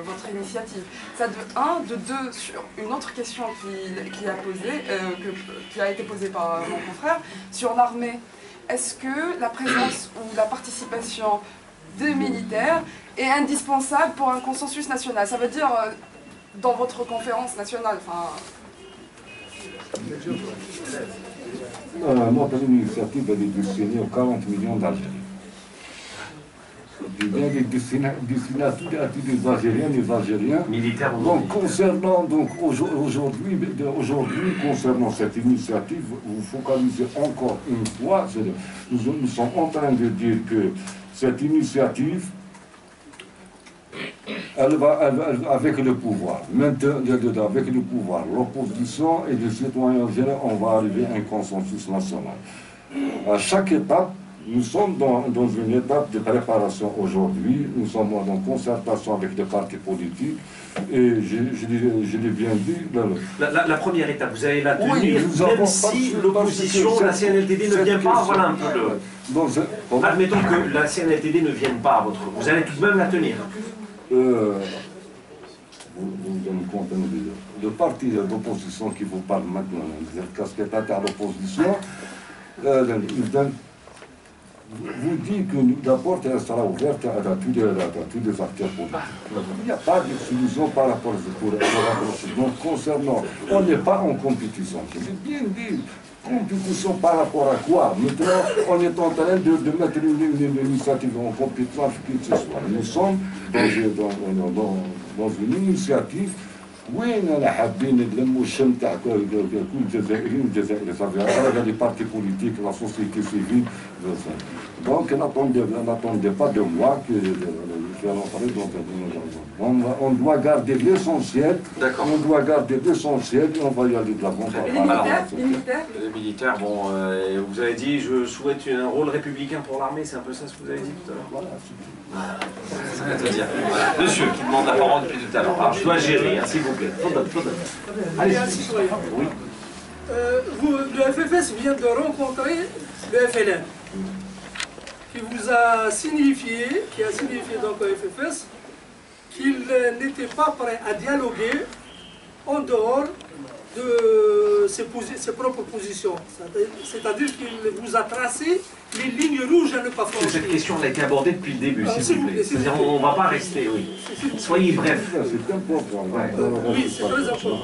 votre initiative. Ça de un, de deux, sur une autre question qui a été posée par mon confrère, sur l'armée. Est-ce que la présence ou la participation des militaires est indispensable pour un consensus national? Ça veut dire, dans votre conférence nationale, notre initiative est destinée aux 40 millions d'Algériens. Elle est destinée à tous les Algériens, militaires. Donc, concernant aujourd'hui, concernant cette initiative, vous focalisez encore une fois, nous sommes en train de dire que cette initiative, elle va avec le pouvoir. Maintenant, avec le pouvoir, l'opposition et les citoyens algériens, on va arriver à un consensus national. À chaque étape, nous sommes dans une étape de préparation aujourd'hui. Nous sommes en concertation avec les partis politiques. Et je l'ai bien dit. La première étape, vous allez la tenir, oui, même si l'opposition, la CNLTD ne vient pas. Voilà un peu le... Admettons que la CNLTD ne vienne pas à votre... Vous allez tout de même la tenir. Vous donnez compte, le parti d'opposition qui vous parle maintenant, vous êtes casquette à l'opposition, vous dit que la porte sera ouverte à tous les acteurs politiques. Il n'y a pas de solution par rapport au rapprochement. Concernant, on n'est pas en compétition. Je l'ai bien dit. Compétition par rapport à quoi? Maintenant, on est en train de mettre une initiative en compétition avec qui que ce soit. Nous sommes dans une initiative. وين انا حابين نلموا الشم تاع كل جزائري والجزائري صافي هذا لي بارتي بوليتيك لا سوسيتي سيفيل دونك n'attendez pas de moi que je vais rentrer on doit garder l'essentiel et on va y aller de l'avant. Les militaires, bon, vous avez dit je souhaite un rôle républicain pour l'armée, c'est un peu ça ce que vous avez dit tout à l'heure. Voilà, c'est-à-dire, monsieur qui demande la parole depuis tout à l'heure. Alors je dois gérer, s'il vous plaît. Allez, oui. Le FFS vient de rencontrer le FLN, qui a signifié donc au FFS qu'il n'était pas prêt à dialoguer en dehors de ses propres positions. C'est-à-dire qu'il vous a tracé les lignes rouges à ne pas franchir. Cette question a été abordée depuis le début, s'il vous plaît. C'est-à-dire on ne va pas rester, oui. Soyez bref. C'est important. Oui, c'est très important.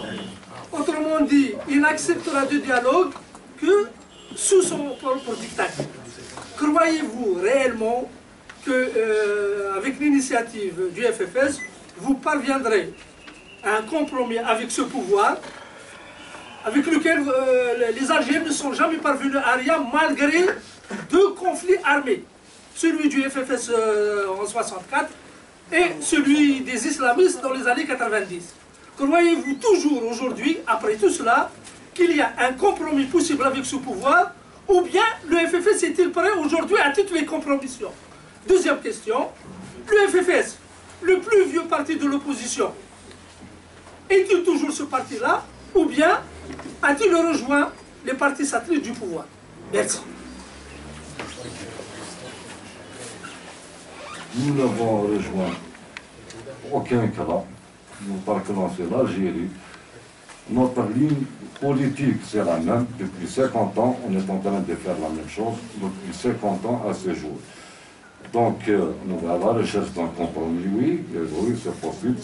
Autrement dit, il n'acceptera de dialogue que sous son propre diktat. Croyez-vous réellement qu'avec l'initiative du FFS, vous parviendrez à un compromis avec ce pouvoir avec lequel les Algériens ne sont jamais parvenus à rien malgré deux conflits armés, celui du FFS en 64 et celui des islamistes dans les années 90. Croyez-vous toujours aujourd'hui, après tout cela, qu'il y a un compromis possible avec ce pouvoir, ou bien le FFS est-il prêt aujourd'hui à toutes les compromissions? Deuxième question, le FFS, le plus vieux parti de l'opposition, est-il toujours ce parti-là, ou bien a-t-il rejoint les partis satellites du pouvoir? Merci. Nous n'avons rejoint aucun cas. Nous parlons de l'Algérie. Notre ligne politique, c'est la même. Depuis 50 ans, on est en train de faire la même chose. Depuis 50 ans à ce jour. Donc, nous allons à la recherche d'un compromis, oui, c'est possible.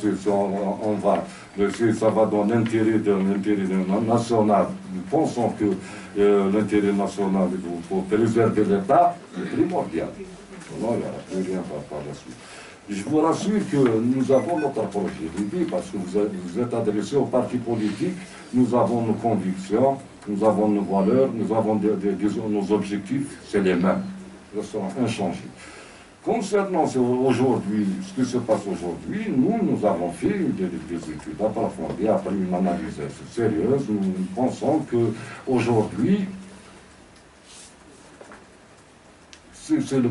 Ça va dans l'intérêt national. Nous pensons que l'intérêt national pour préserver l'État est primordial. Sinon, il n'y aura plus rien par la suite. Je vous rassure que nous avons notre projet de vie parce que vous êtes adressé aux partis politiques. Nous avons nos convictions, nous avons nos valeurs, nous avons nos objectifs, c'est les mêmes. Ils seront inchangés. Concernant aujourd'hui, ce qui se passe aujourd'hui, nous avons fait des études approfondies, après une analyse sérieuse. Nous pensons qu'aujourd'hui, c'est le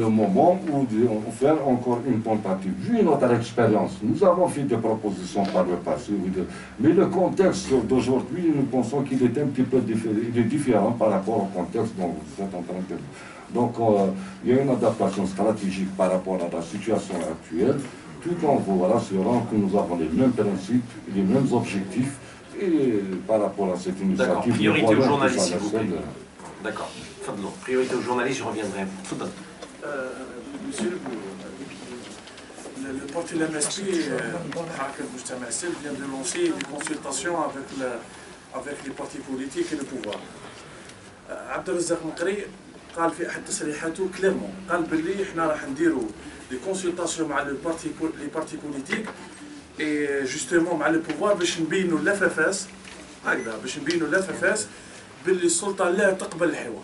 moment où on fait encore une tentative. Vu notre expérience, nous avons fait des propositions par le passé, mais le contexte d'aujourd'hui, nous pensons qu'il est un petit peu différent par rapport au contexte dont vous êtes en train de... Donc, il y a une adaptation stratégique par rapport à la situation actuelle, tout en vous rassurant que nous avons les mêmes principes, les mêmes objectifs, et par rapport à cette initiative... D'accord, priorité aux journalistes, s'il vous plaît. D'accord. Priorité aux journalistes, je reviendrai. Monsieur le parti LMSP, Harakat Mujtama Sil, vient de lancer des consultations avec les partis politiques et le pouvoir. عبد الرزاق مقري قال في احد تصريحاته كليرمون قال باللي احنا راح نديروا دي كونسلطاسيون مع لي بارتي بوليتيك اي جوستومون مع لو بوفوار باش نبينوا لافافاس هكذا باش نبينوا لافافاس باللي السلطه لا تقبل الحوار.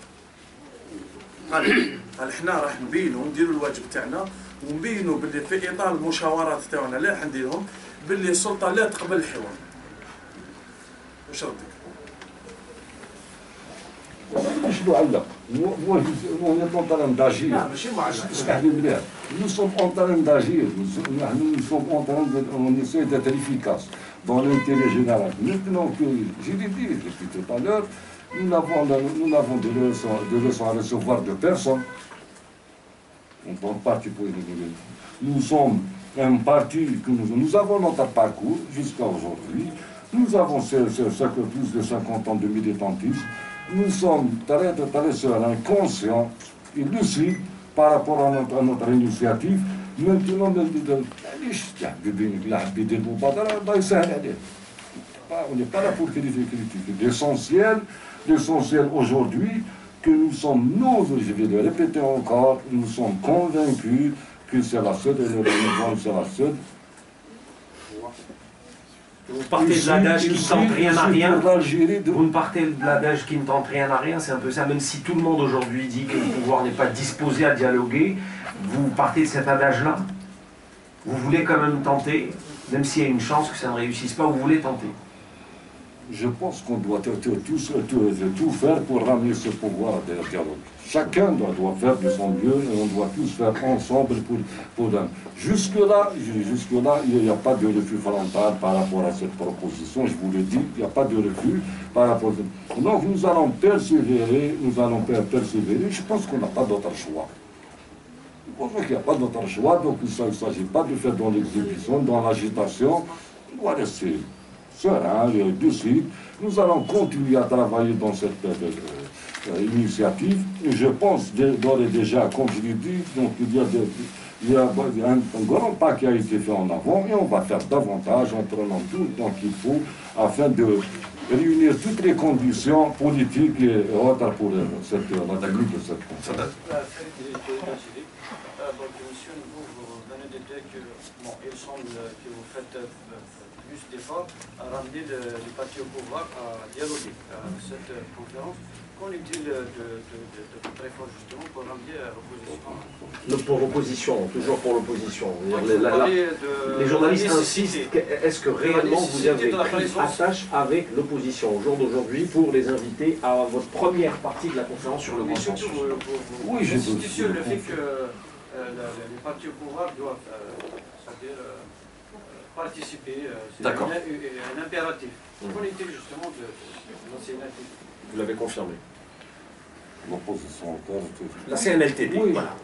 قال احنا راح نبينوا نديروا الواجب تاعنا ونبينوا باللي في اطار المشاورات تاعنا اللي راح نديرهم باللي السلطه لا تقبل الحوار. واش ردك؟ شنو علق؟ on est en train d'agir. Nous sommes en train d'agir. Nous sommes en train de, on essaie d'être efficace dans l'intérêt général. Maintenant que, je l'ai dit depuis tout à l'heure, nous n'avons de leçons à recevoir de personne. En tant que parti politique. Nous sommes un parti que nous avons notre parcours jusqu'à aujourd'hui. Nous avons plus de 50 ans de militantisme. Nous sommes très sereins, conscients et lucides par rapport à notre initiative. Maintenant, on n'est pas là pour critiquer. L'essentiel aujourd'hui, que nous sommes, je vais le répéter encore, nous sommes convaincus que c'est la seule, c'est la seule. Vous partez de l'adage qui ne tente rien à rien. Vous ne partez de l'adage qui ne tente rien à rien, c'est un peu ça. Même si tout le monde aujourd'hui dit que le pouvoir n'est pas disposé à dialoguer, vous partez de cet adage-là. Vous voulez quand même tenter, même s'il y a une chance que ça ne réussisse pas, vous voulez tenter. Je pense qu'on doit tout faire pour ramener ce pouvoir à dialogue. Chacun doit faire de son mieux et on doit tous faire ensemble pour Jusque-là, il n'y a pas de refus frontal par rapport à cette proposition. Je vous le dis, il n'y a pas de refus par rapport à... Donc nous allons persévérer, Je pense qu'on n'a pas d'autre choix. Je pense qu'il n'y a pas d'autre choix, donc il ne s'agit pas de faire dans l'exhibition, dans l'agitation. On doit rester serein, lucide. Nous allons continuer à travailler dans cette initiative. Et je pense d'ores et déjà, comme je l'ai dit, donc il y a un grand pas qui a été fait en avant et on va faire davantage en prenant tout le temps qu'il faut afin de réunir toutes les conditions politiques et autres pour la tenue de cette conférence. Monsieur, vous venez de dire que il semble que vous faites plus d'efforts à ramener les partis au pouvoir à dialoguer à cette conférence. Qu'en est-il de votre effort justement pour ramener l'opposition? Pour l'opposition, toujours pour l'opposition. Les journalistes insistent, est-ce que réellement vous avez pris attache avec l'opposition au jour d'aujourd'hui pour les inviter à votre première partie de la conférence sur le consensus? Oui, je suis sur le fait que les partis au pouvoir doivent participer, c'est un impératif. Qu'en est-il justement de l'ancienneté? Vous l'avez confirmé. L'opposition encore. La CNLTD, oui. Voilà.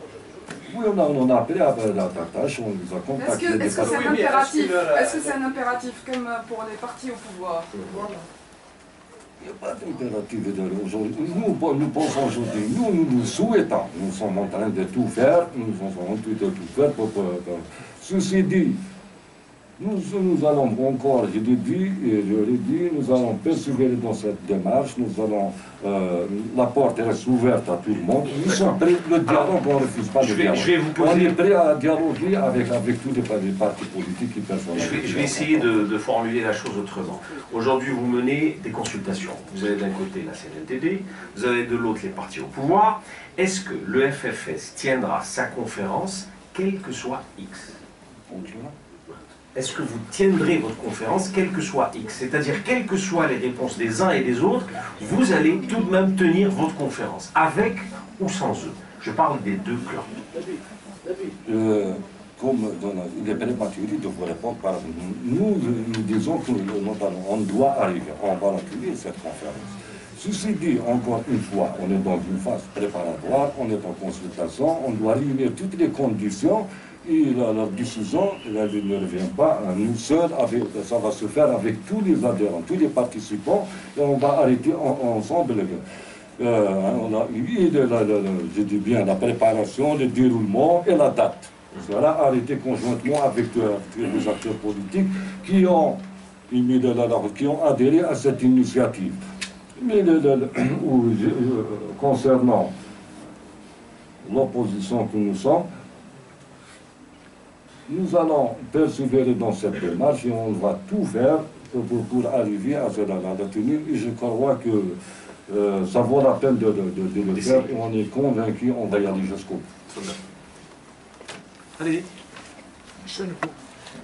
Oui, on a appelé à la tâche, on nous a contacté. Est-ce que c'est un impératif? Est-ce que c'est un impératif comme pour les partis au pouvoir? Il n'y a pas d'impératif aujourd'hui. Nous pensons aujourd'hui, nous souhaitons, nous sommes en train de tout faire, nous sommes en train de tout faire pour... Ceci dit, Nous allons encore, je l'ai dit, nous allons persévérer dans cette démarche, la porte reste ouverte à tout le monde. Nous sommes prêts, le dialogue, on ne refuse pas le dialogue. On est prêt à dialoguer avec tous les partis politiques et personnels. Je vais essayer de formuler la chose autrement. Aujourd'hui, vous menez des consultations. Vous avez d'un côté la CNTD, vous avez de l'autre les partis au pouvoir. Est-ce que le FFS tiendra sa conférence, quel que soit X? Est-ce que vous tiendrez votre conférence, quel que soit X? C'est-à-dire, quelles que soient les réponses des uns et des autres, vous allez tout de même tenir votre conférence, avec ou sans eux. Je parle des deux clans. Comme il est prématuré de vous répondre par nous disons qu'on doit arriver, on va accueillir cette conférence. Ceci dit, encore une fois, on est dans une phase préparatoire, on est en consultation, on doit réunir toutes les conditions. Et la décision ne revient pas à nous seuls, ça va se faire avec tous les adhérents, tous les participants, et on va arrêter ensemble. On a eu, je dis bien, la préparation, le déroulement et la date. Voilà, arrêté conjointement avec les acteurs politiques qui ont adhéré à cette initiative. Mais concernant l'opposition que nous sommes, nous allons persévérer dans cette démarche et on va tout faire pour arriver à la tenue. Et je crois que ça vaut la peine de le faire et on est convaincu, on va y aller jusqu'au bout. Allez.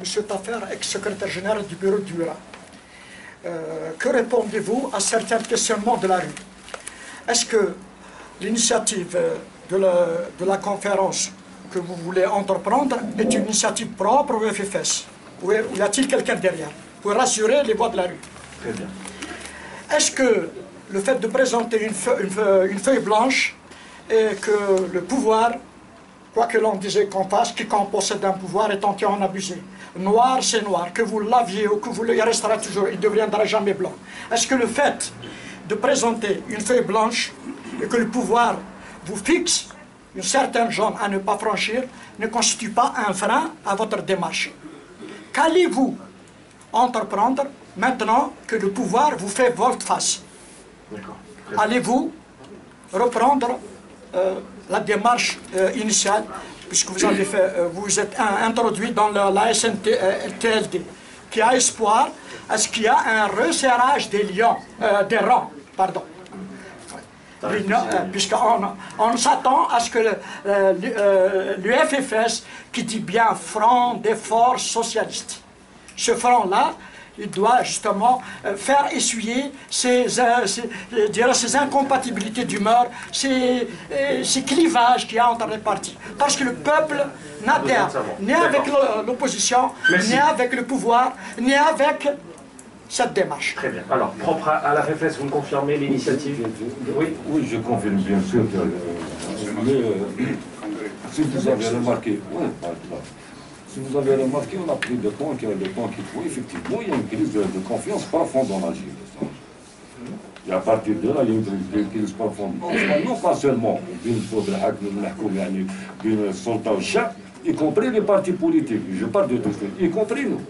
Monsieur Tafer, ex-secrétaire général du bureau du Murat. Que répondez-vous à certains questionnements de la rue? Est-ce que l'initiative de la conférence que vous voulez entreprendre est une initiative propre au FFS? Ou y a-t-il quelqu'un derrière pour rassurer les voix de la rue? Très bien. Est-ce que le fait de présenter une feuille blanche et que le pouvoir, quoi que l'on disait qu'on fasse, quiconque possède un pouvoir est entier en abusé. Noir, c'est noir. Que vous l'aviez ou que vous le restera toujours, il ne deviendra jamais blanc. Est-ce que le fait de présenter une feuille blanche et que le pouvoir vous fixe une certaine zone à ne pas franchir ne constitue pas un frein à votre démarche? Qu'allez-vous entreprendre maintenant que le pouvoir vous fait volte-face? Allez-vous reprendre la démarche initiale, puisque vous avez fait, vous êtes introduit dans la SNTLD, qui a espoir à ce qu'il y a un resserrage des rangs, pardon. Puisqu'on s'attend à ce que l'UFFS, qui dit bien Front des forces socialistes, ce front-là, il doit justement faire essuyer ces incompatibilités d'humeur, ces clivages qu'il y a entre les partis. Parce que le peuple n'adhère ni avec l'opposition, ni avec le pouvoir, ni avec cette démarche. Très bien. Alors, propre à la FFS, vous me confirmez l'initiative? Oui, je confirme bien sûr que... si vous avez remarqué... Si vous avez remarqué, on a pris le temps qu'il faut. Effectivement, il y a une crise de confiance profonde en Algérie. Et à partir de là, il y a une crise profonde. Non pas seulement y compris les partis politiques. Je parle de tous, y compris nous.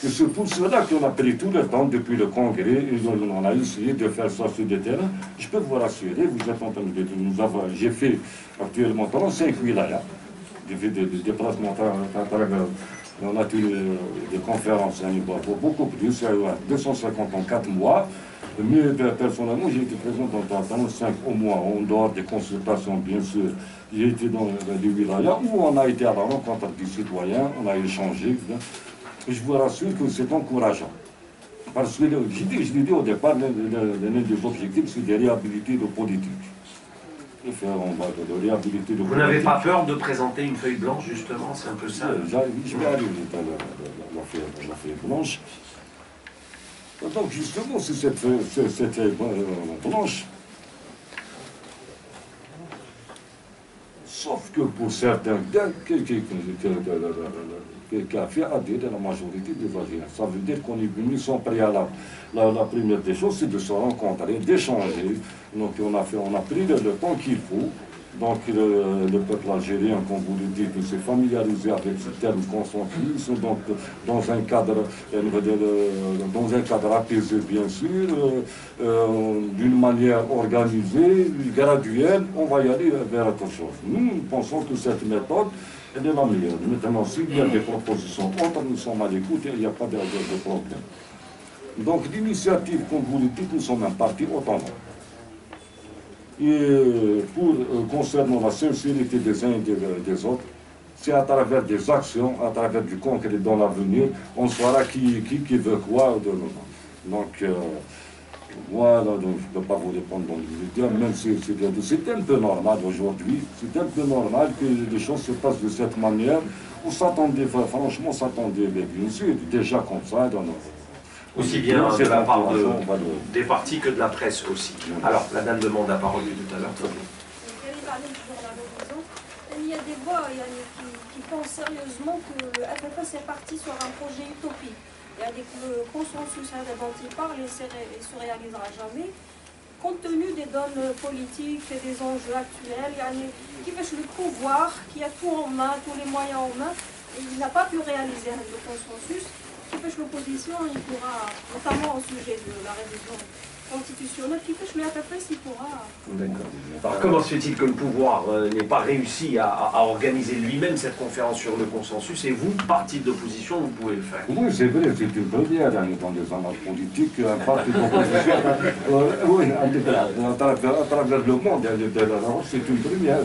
Et c'est pour cela qu'on a pris tout le temps depuis le congrès et on a essayé de faire ça sur des terrains. Je peux vous rassurer, vous êtes en train de nous avoir. J'ai fait actuellement 35 wilayas. J'ai fait des déplacements à travers, on a eu des conférences à niveau beaucoup plus, 250 en 4 mois. Mais personnellement, j'ai été présent dans 35 au mois, en dehors des consultations, bien sûr. J'ai été dans des wilayas où on a été à la rencontre des citoyens, on a échangé. Et je vous rassure que c'est encourageant. Parce que, je l'ai dit au départ, l'un des objectifs, c'est de réhabiliter le politique. Vous n'avez pas peur de présenter une feuille blanche, justement? C'est un peu ça. Je vais arriver à la feuille blanche. Donc, justement, c'est cette feuille blanche. Sauf que pour certains, qui a fait adhérer la majorité des Algériens. Ça veut dire qu'on est venu sans préalable. La première des choses, c'est de se rencontrer, d'échanger. Donc on a pris le temps qu'il faut. Donc le peuple algérien, comme vous le dites, s'est familiarisé avec ce terme consensus, donc dans un cadre apaisé bien sûr, d'une manière organisée, graduelle, on va y aller vers autre chose. Nous pensons que cette méthode, elle est la meilleure. Maintenant, s'il y a des propositions autres, nous sommes à l'écoute et il n'y a pas de problème. Donc l'initiative, comme vous le dites, nous sommes un parti autonome. Et concernant la sincérité des uns et des autres, c'est à travers des actions, à travers du concret dans l'avenir, on saura qui veut quoi. Donc, voilà, donc, je ne peux pas vous répondre dans l'immédiat, même si c'est un peu normal aujourd'hui, c'est un peu normal que les choses se passent de cette manière. On s'attendait, franchement, on s'attendait bien sûr, déjà comme ça, dans notre... Aussi bien de la part des partis que de la presse aussi. Alors, la dame demande la parole tout à l'heure. Il y a des voix qui pensent sérieusement que le FFS est parti sur un projet utopique. Il y a le consensus dont il parle et ne se réalisera jamais. Compte tenu des donnes politiques et des enjeux actuels, qui fait le pouvoir, qui a tout en main, tous les moyens en main, et il n'a pas pu réaliser le consensus. Qui fait l'opposition, il pourra, notamment au sujet de la révision constitutionnelle, qui fait le FFS, il pourra... D'accord. Alors comment se fait-il que le pouvoir n'ait pas réussi à organiser lui-même cette conférence sur le consensus et vous, parti d'opposition, vous pouvez le faire? Oui, c'est vrai, c'est une première dans les annales politiques, un parti d'opposition, oui, à travers le monde, c'est une première,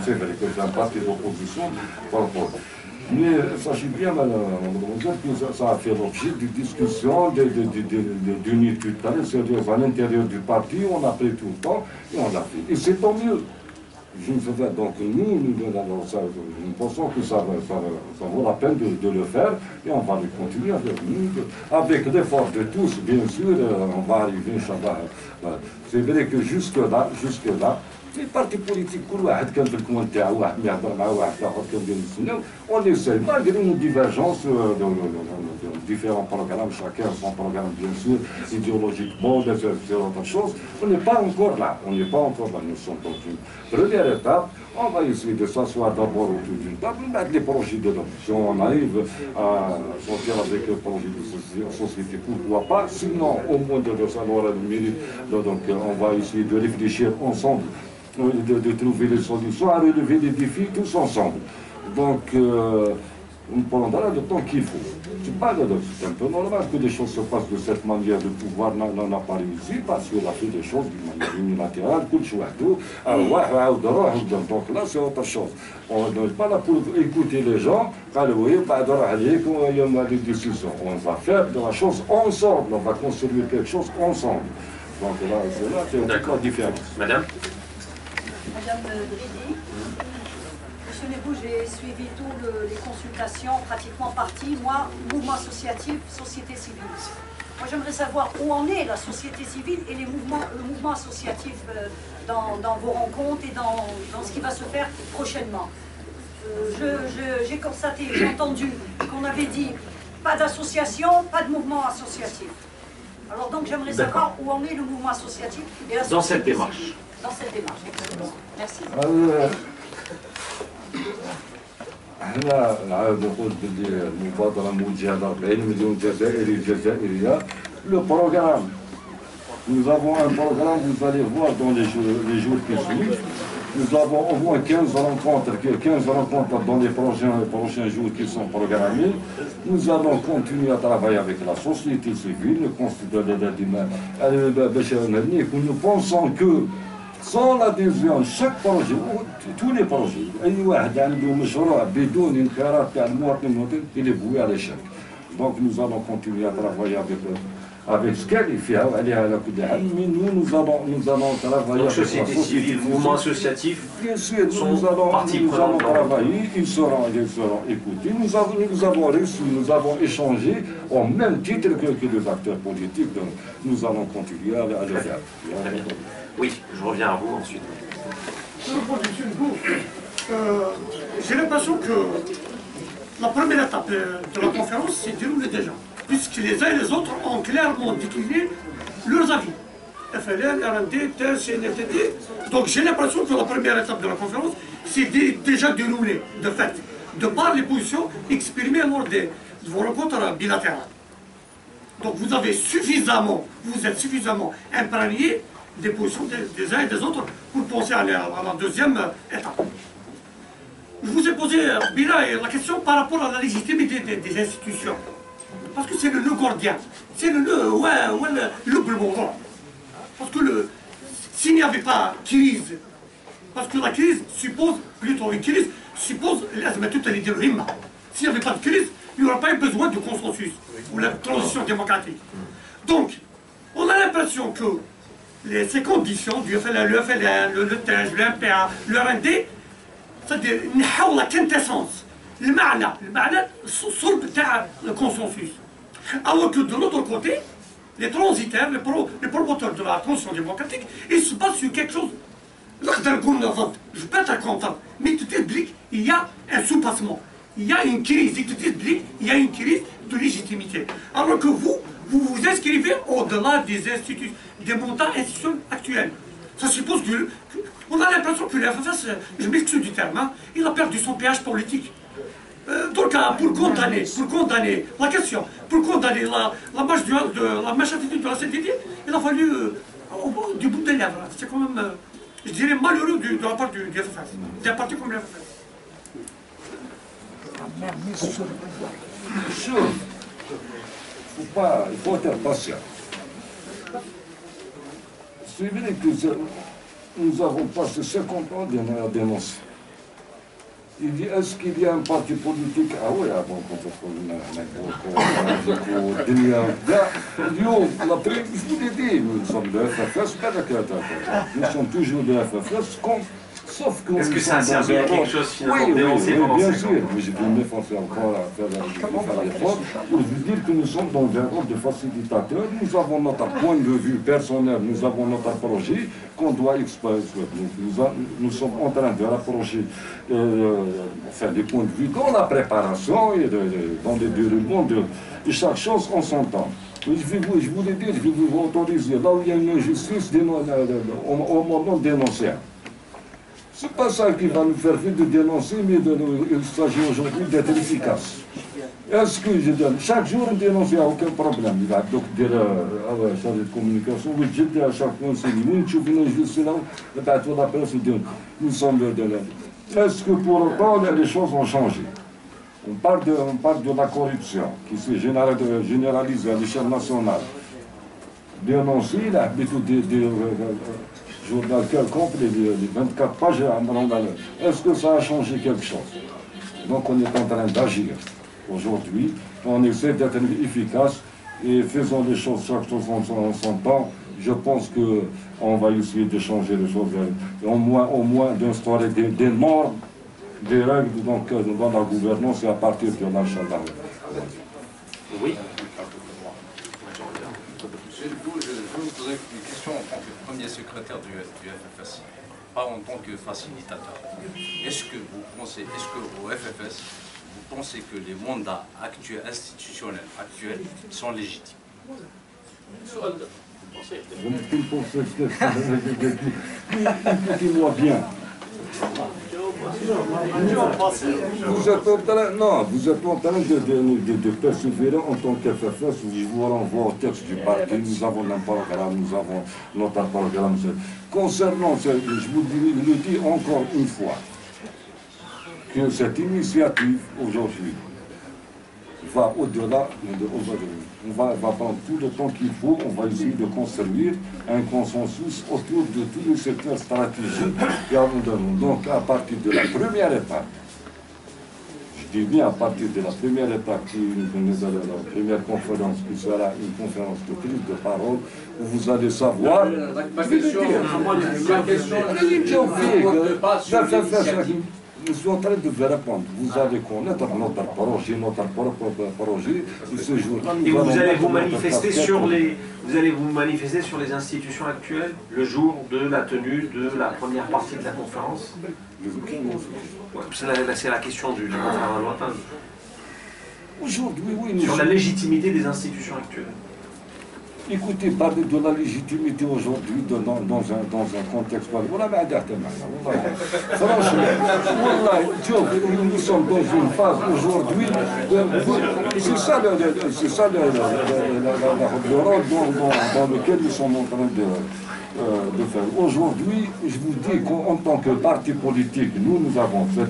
c'est vrai que c'est un parti d'opposition par rapport. Mais sachez bien, mademoiselle, que ça a fait l'objet de discussions, d'une étude très sérieuse à l'intérieur du parti, on a pris tout le temps et on l'a fait. Et c'est tant mieux. Donc nous pensons que ça vaut la peine de le faire et on va le continuer avec l'effort de tous, bien sûr, on va arriver, Inch'Allah. C'est vrai que jusque-là, les partis politiques, on essaie, malgré nos divergences de différents programmes, chacun son programme bien sûr, idéologiquement, de faire autre chose, on n'est pas encore là, nous sommes dans une première étape, on va essayer de s'asseoir d'abord autour d'une table, mettre les projets de l'option, on arrive à sortir avec le projet de société, pourquoi pas, sinon au moins de savoir le mérite, donc on va essayer de réfléchir ensemble, de trouver les solutions, à relever les défis tous ensemble. Donc, on prendra le temps qu'il faut. C'est un peu normal que les choses se passent de cette manière. Le pouvoir n'en a pas réussi parce qu'il a fait des choses d'une manière unilatérale, donc là c'est autre chose. On n'est pas là pour écouter les gens, on va faire de la chose ensemble, on va construire quelque chose ensemble. Donc là, c'est encore différent. Madame Madame Dridi, Monsieur Lebou, j'ai suivi toutes les consultations, pratiquement parties. Moi, mouvement associatif, société civile. Moi, j'aimerais savoir où en est la société civile et le mouvement associatif dans vos rencontres et dans ce qui va se faire prochainement. J'ai constaté, j'ai entendu qu'on avait dit pas d'association, pas de mouvement associatif. Alors donc, j'aimerais savoir où en est le mouvement associatif et la société dans cette démarche. Dans cette démarche, exactement. Merci. احنا نقول باللي المبادره موجهه ل 40 مليون جزائري جزائريه لو بروغرام. Nous avons un programme, vous allez voir dans les jours qui suivent. Nous avons au moins 15 rencontres dans les prochains jours qui sont programmés. Nous allons continuer à travailler avec la société civile. Nous pensons que sans l'adhésion de chaque projet, tous les projets, il est voué à l'échec. Donc nous allons continuer à travailler avec ce qu'elle fait, mais nous allons travailler donc, avec la société civile, mouvement associatif, bien sûr, nous allons travailler, ils seront écoutés. Nous avons reçu, nous avons échangé au même titre que les acteurs politiques, donc nous allons continuer à le faire. Oui, je reviens à vous ensuite. J'ai l'impression que la première étape de la conférence s'est déroulée déjà, puisque les uns et les autres ont clairement décliné leurs avis. FLN, RND, TER, CNFTT. Donc j'ai l'impression que la première étape de la conférence s'est déjà déroulée, de fait, de par les positions exprimées lors de vos rencontres bilatérales. Donc vous êtes suffisamment imprégné des positions des uns et des autres pour penser à la deuxième étape. Je vous ai posé, Bila, la question par rapport à la légitimité des institutions. Parce que c'est le nœud gordien. C'est le nœud, le plus bon. Parce que s'il n'y avait pas crise, parce que la crise suppose, plutôt une crise, suppose l'azmatut al-idéologie. S'il n'y avait pas de crise, il n'y aura pas eu besoin de consensus ou la transition démocratique. Donc, on a l'impression que ces conditions du FLN, le FLN, le TEJ, le MPA, le RND, c'est-à-dire la quintessence, le صلب تاع le consensus. Alors que de l'autre côté, les transitaires, les promoteurs de la transition démocratique, ils se basent sur quelque chose. Je peux être content, mais tu t'expliques, il y a un sous-passement, il y a une crise, il y a une crise de légitimité. Alors que vous vous inscrivez au-delà des institutions, des montants institutionnels actuels. Ça suppose que on a l'impression que le FFS, je m'excuse du terme, hein, il a perdu son péage politique. Donc pour condamner la question, pour condamner la marche attitude de la CTD, il a fallu du bout des lèvres. C'est quand même, je dirais, malheureux de la part du FFS, d'un parti comme le FFS. Il faut être patient. C'est vrai que nous avons passé 50 ans à dénoncer. Il dit, est-ce qu'il y a un parti politique? Ah oui, bon, je vous l'ai dit, nous sommes de FFS, nous sommes toujours de FFS, sauf que... Est-ce que ça a servi à quelque chose finalement de dénoncer pendant 5 ans? Bien sûr, mais je vais m'efforcer encore à faire l'effort pour vous dire que nous sommes dans un rôle de facilitateur. Nous avons notre point de vue personnel, nous avons notre projet qu'on doit exploiter. Nous sommes en train de rapprocher des points de vue dans la préparation et dans le déroulement de chaque chose en son temps. Je vous l'ai dit, je vais vous autoriser. Là où il y a une injustice, au moment de dénoncer. Ce n'est pas ça qui va nous faire vite de dénoncer, mais il s'agit aujourd'hui d'être efficace. Est-ce que je donne chaque jour une dénonce, il n'y a aucun problème. Il va donc dire à la chargée de communication, vous dites à chaque fois, c'est nous, tu viens juste là, la presse dit, nous sommes de est-ce que pour autant les choses ont changé? On parle de la corruption qui se généralise à l'échelle nationale. Dénoncer, il a habitude de journal quelconque, les 24 pages, est-ce que ça a changé quelque chose? Donc on est en train d'agir. Aujourd'hui, on essaie d'être efficace et faisons les choses, chaque chose en son temps. Je pense qu'on va essayer de changer les choses, au moins d'instaurer des normes, des règles donc, dans la gouvernance et à partir de l'Inch'Allah. Oui. Monsieur le Bou, je vous poserai une question en tant que premier secrétaire du FFS, pas en tant que facilitateur. Est-ce que au FFS, vous pensez que les mandats institutionnels actuels sont légitimes? Écoutez-moi bien. Vous êtes en train de persévérer en tant qu'FFS. Je vous renvoie au texte du parti. Nous avons un programme, nous avons notre programme. Concernant, je vous le dis encore une fois, que cette initiative aujourd'hui va au-delà, on va prendre tout le temps qu'il faut, on va essayer de construire un consensus autour de tous les secteurs stratégiques qui avons donné. Donc à partir de la première étape, je dis bien à partir de la première étape, la première conférence qui sera une conférence de prise de parole, où vous allez savoir... Je suis en train de vous répondre. Vous allez connaître notre projet de ce jour-là. Et vous allez vous manifester sur les institutions actuelles le jour de la tenue de la première partie de la conférence. C'est la question du conférence lointain. Aujourd'hui, oui. Sur la légitimité des institutions actuelles. Écoutez, parler de la légitimité aujourd'hui dans un contexte. Voilà, mais franchement, nous sommes dans une phase aujourd'hui. C'est ça le rôle dans lequel nous sommes en train de faire. Aujourd'hui, je vous dis qu'en tant que parti politique, nous avons vu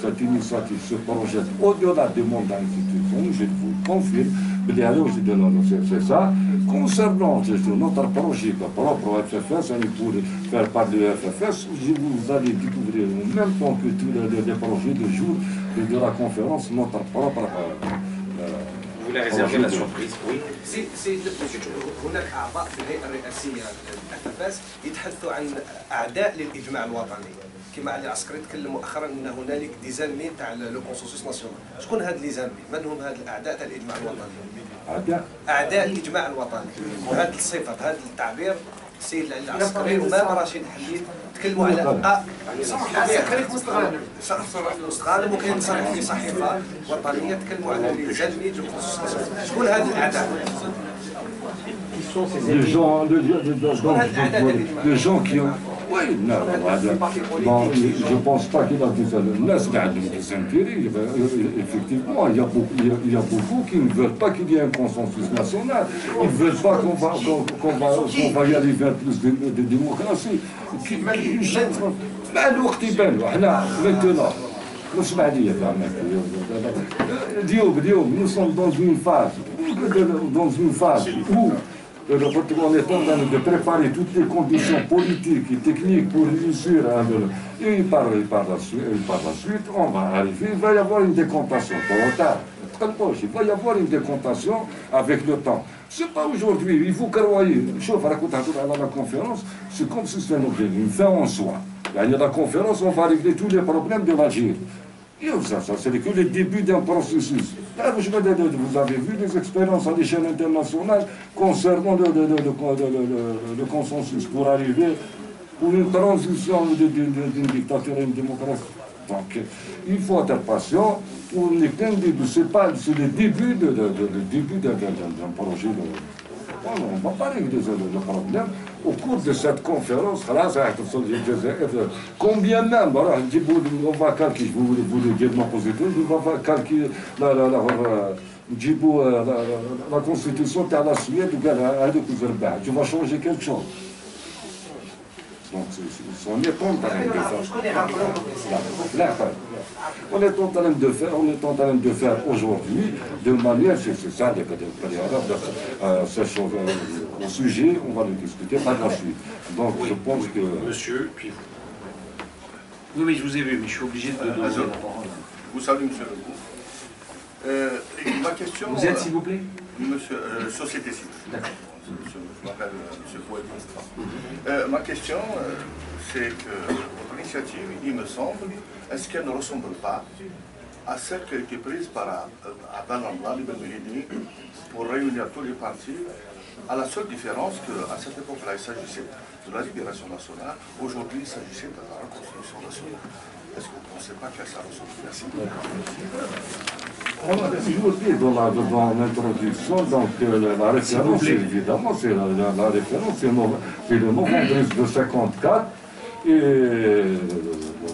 cette initiative, ce projet, au-delà des mondes d'institutions, je vous confirme, c'est ça. Concernant notre projet propre au FFS, pour faire parler du FFS, vous allez découvrir en même temps que tous les projets de jour de la conférence, notre propre. Vous voulez réserver la surprise, oui. هناك اعضاء في الهيئه الرئاسيه للFFS يتحدثوا عن اعداء للاجماع الوطني. كما علي العسكري تكلم مؤخرا ان هنالك دي زانمي تاع لو كونسنسوس ناسيونال. شكون هاد لي زانمي؟ من هم هاد الاعداء تاع الاجماع الوطني؟ اعداء الاجماع الوطني. وهذه الصفه هذا التعبير السيد علي العسكري ومام رشيد حديد تكلموا على مستغانم وكاين تصريح في صحيفه وطنيه تكلموا على لي زانمي دو كونسنسوس ناسيونال. شكون هاد الاعداء؟ Les gens qui ont... Oui, non, je ne pense pas qu'il a dit ça. Là, c'est des intérêts. Effectivement, il y a beaucoup qui ne veulent pas qu'il y ait un consensus national. Ils ne veulent pas qu'on va y aller vers plus de démocratie. Mais maintenant, nous sommes dans une phase où on est en train de préparer toutes les conditions politiques et techniques pour réussir. Et par la suite, on va arriver, il va y avoir une décantation. Il va y avoir une décantation avec le temps. Ce n'est pas aujourd'hui, il faut croire. Chauffe à la conférence, c'est comme si c'était une fin en soi. La conférence, on va régler tous les problèmes de l'Algérie. Ça, c'est que le début d'un processus. Là, vous avez vu les expériences à l'échelle internationale concernant le consensus pour arriver pour une transition d'une dictature à une démocratie. Donc, il faut être patient. On n'est qu'un début. C'est le début d'un projet. On ne va pas régler le problème. Au cours de cette conférence, combien même, on va calculer, je vous le dis de mon positif, on va calculer la constitution de la Suède, tu vas changer quelque chose. Donc, on est en train de faire. On est en train de faire aujourd'hui de manière, c'est ça, ces choses au sujet, on va le discuter par la suite. Donc, je pense que... Monsieur, puis vous. Oui, je vous ai vu, mais je suis obligé de donner la parole. Vous savez, monsieur Legault. Ma question... Vous êtes, s'il vous plaît? Monsieur, société civile. D'accord. Je m'appelle M. Poët Constant. Ma question, c'est que votre initiative, il me semble, est-ce qu'elle ne ressemble pas à celle qui a été prise par Abdel Mehdi pour réunir tous les partis, à la seule différence qu'à cette époque-là, il s'agissait de la libération nationale, aujourd'hui, il s'agissait de la reconstruction nationale. Est-ce que vous ne pensez pas que ça ressemble? Merci. On a toujours dit dans l'introduction, donc la référence, évidemment, c'est la référence, c'est le novembre de 54 et le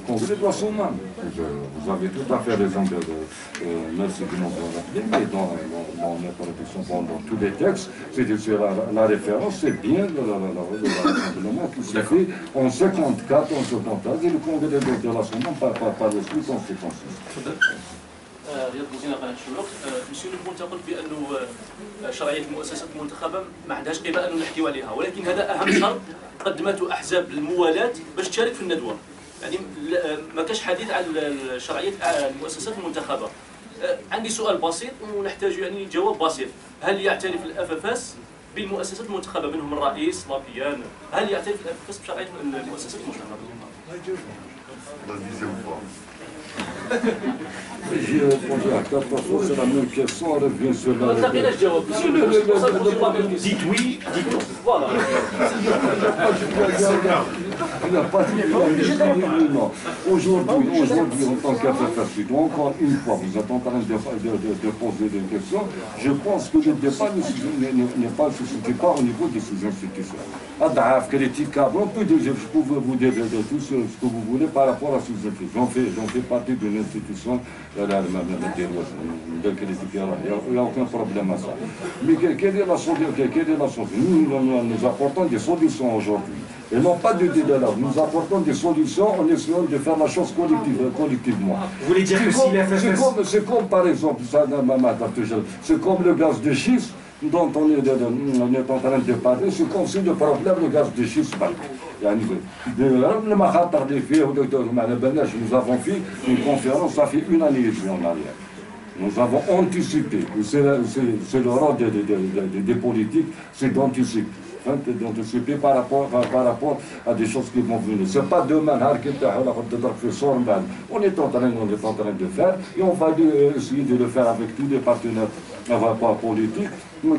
Congrès de la Soumane. Vous avez tout à fait raison merci de nous rappeler, mais dans l'introduction, dans tous les textes, la référence, c'est bien le rassemblement qui s'est fait en 54, et le Congrès de la Soumane par la suite en 56. رياض بوزينة قناة الشروق. مسيو نبون تقول بأنه شرعية المؤسسات المنتخبة ما عندهاش قيمة أنه نحكيو عليها، ولكن هذا أهم شرط قدمته أحزاب الموالاة باش تشارك في الندوة. يعني ما كاش حديث عن شرعية المؤسسات المنتخبة. عندي سؤال بسيط ونحتاج يعني جواب بسيط. هل يعترف الأفافاس بالمؤسسات المنتخبة منهم الرئيس لابيان؟ هل يعترف الأفافاس بشرعية المؤسسات المنتخبة؟ J'ai répondu à 4 fois, c'est la même question, on revient sur la... Dites oui, dites non. Voilà. il n'y a pas de non. Aujourd'hui, en tant qu'FFF, encore une fois, vous êtes en train de poser des questions. Je pense que le débat n'est pas suscité pas au niveau de ces institutions. Adaf, critiquable, on peut dire, je peux vous dire de tout ce que vous voulez par rapport à ces institutions. J'en fais partie d'une institution, il n'y a aucun problème à ça. Mais quelle est la solution? Nous apportons des solutions aujourd'hui. Et non pas de débat là. Nous apportons des solutions en essayant de faire la chose collectivement. Vous voulez dire que si la FFS... C'est comme par exemple, c'est comme le gaz de schiste dont on est en train de parler, c'est comme si le problème du gaz de schiste. Nous avons fait une conférence, ça fait une année et demie en arrière. Nous avons anticipé, c'est le rôle des politiques, c'est d'anticiper par rapport à des choses qui vont venir. Ce n'est pas demain, on est en train de faire, et on va essayer de le faire avec tous les partenaires politiques. Il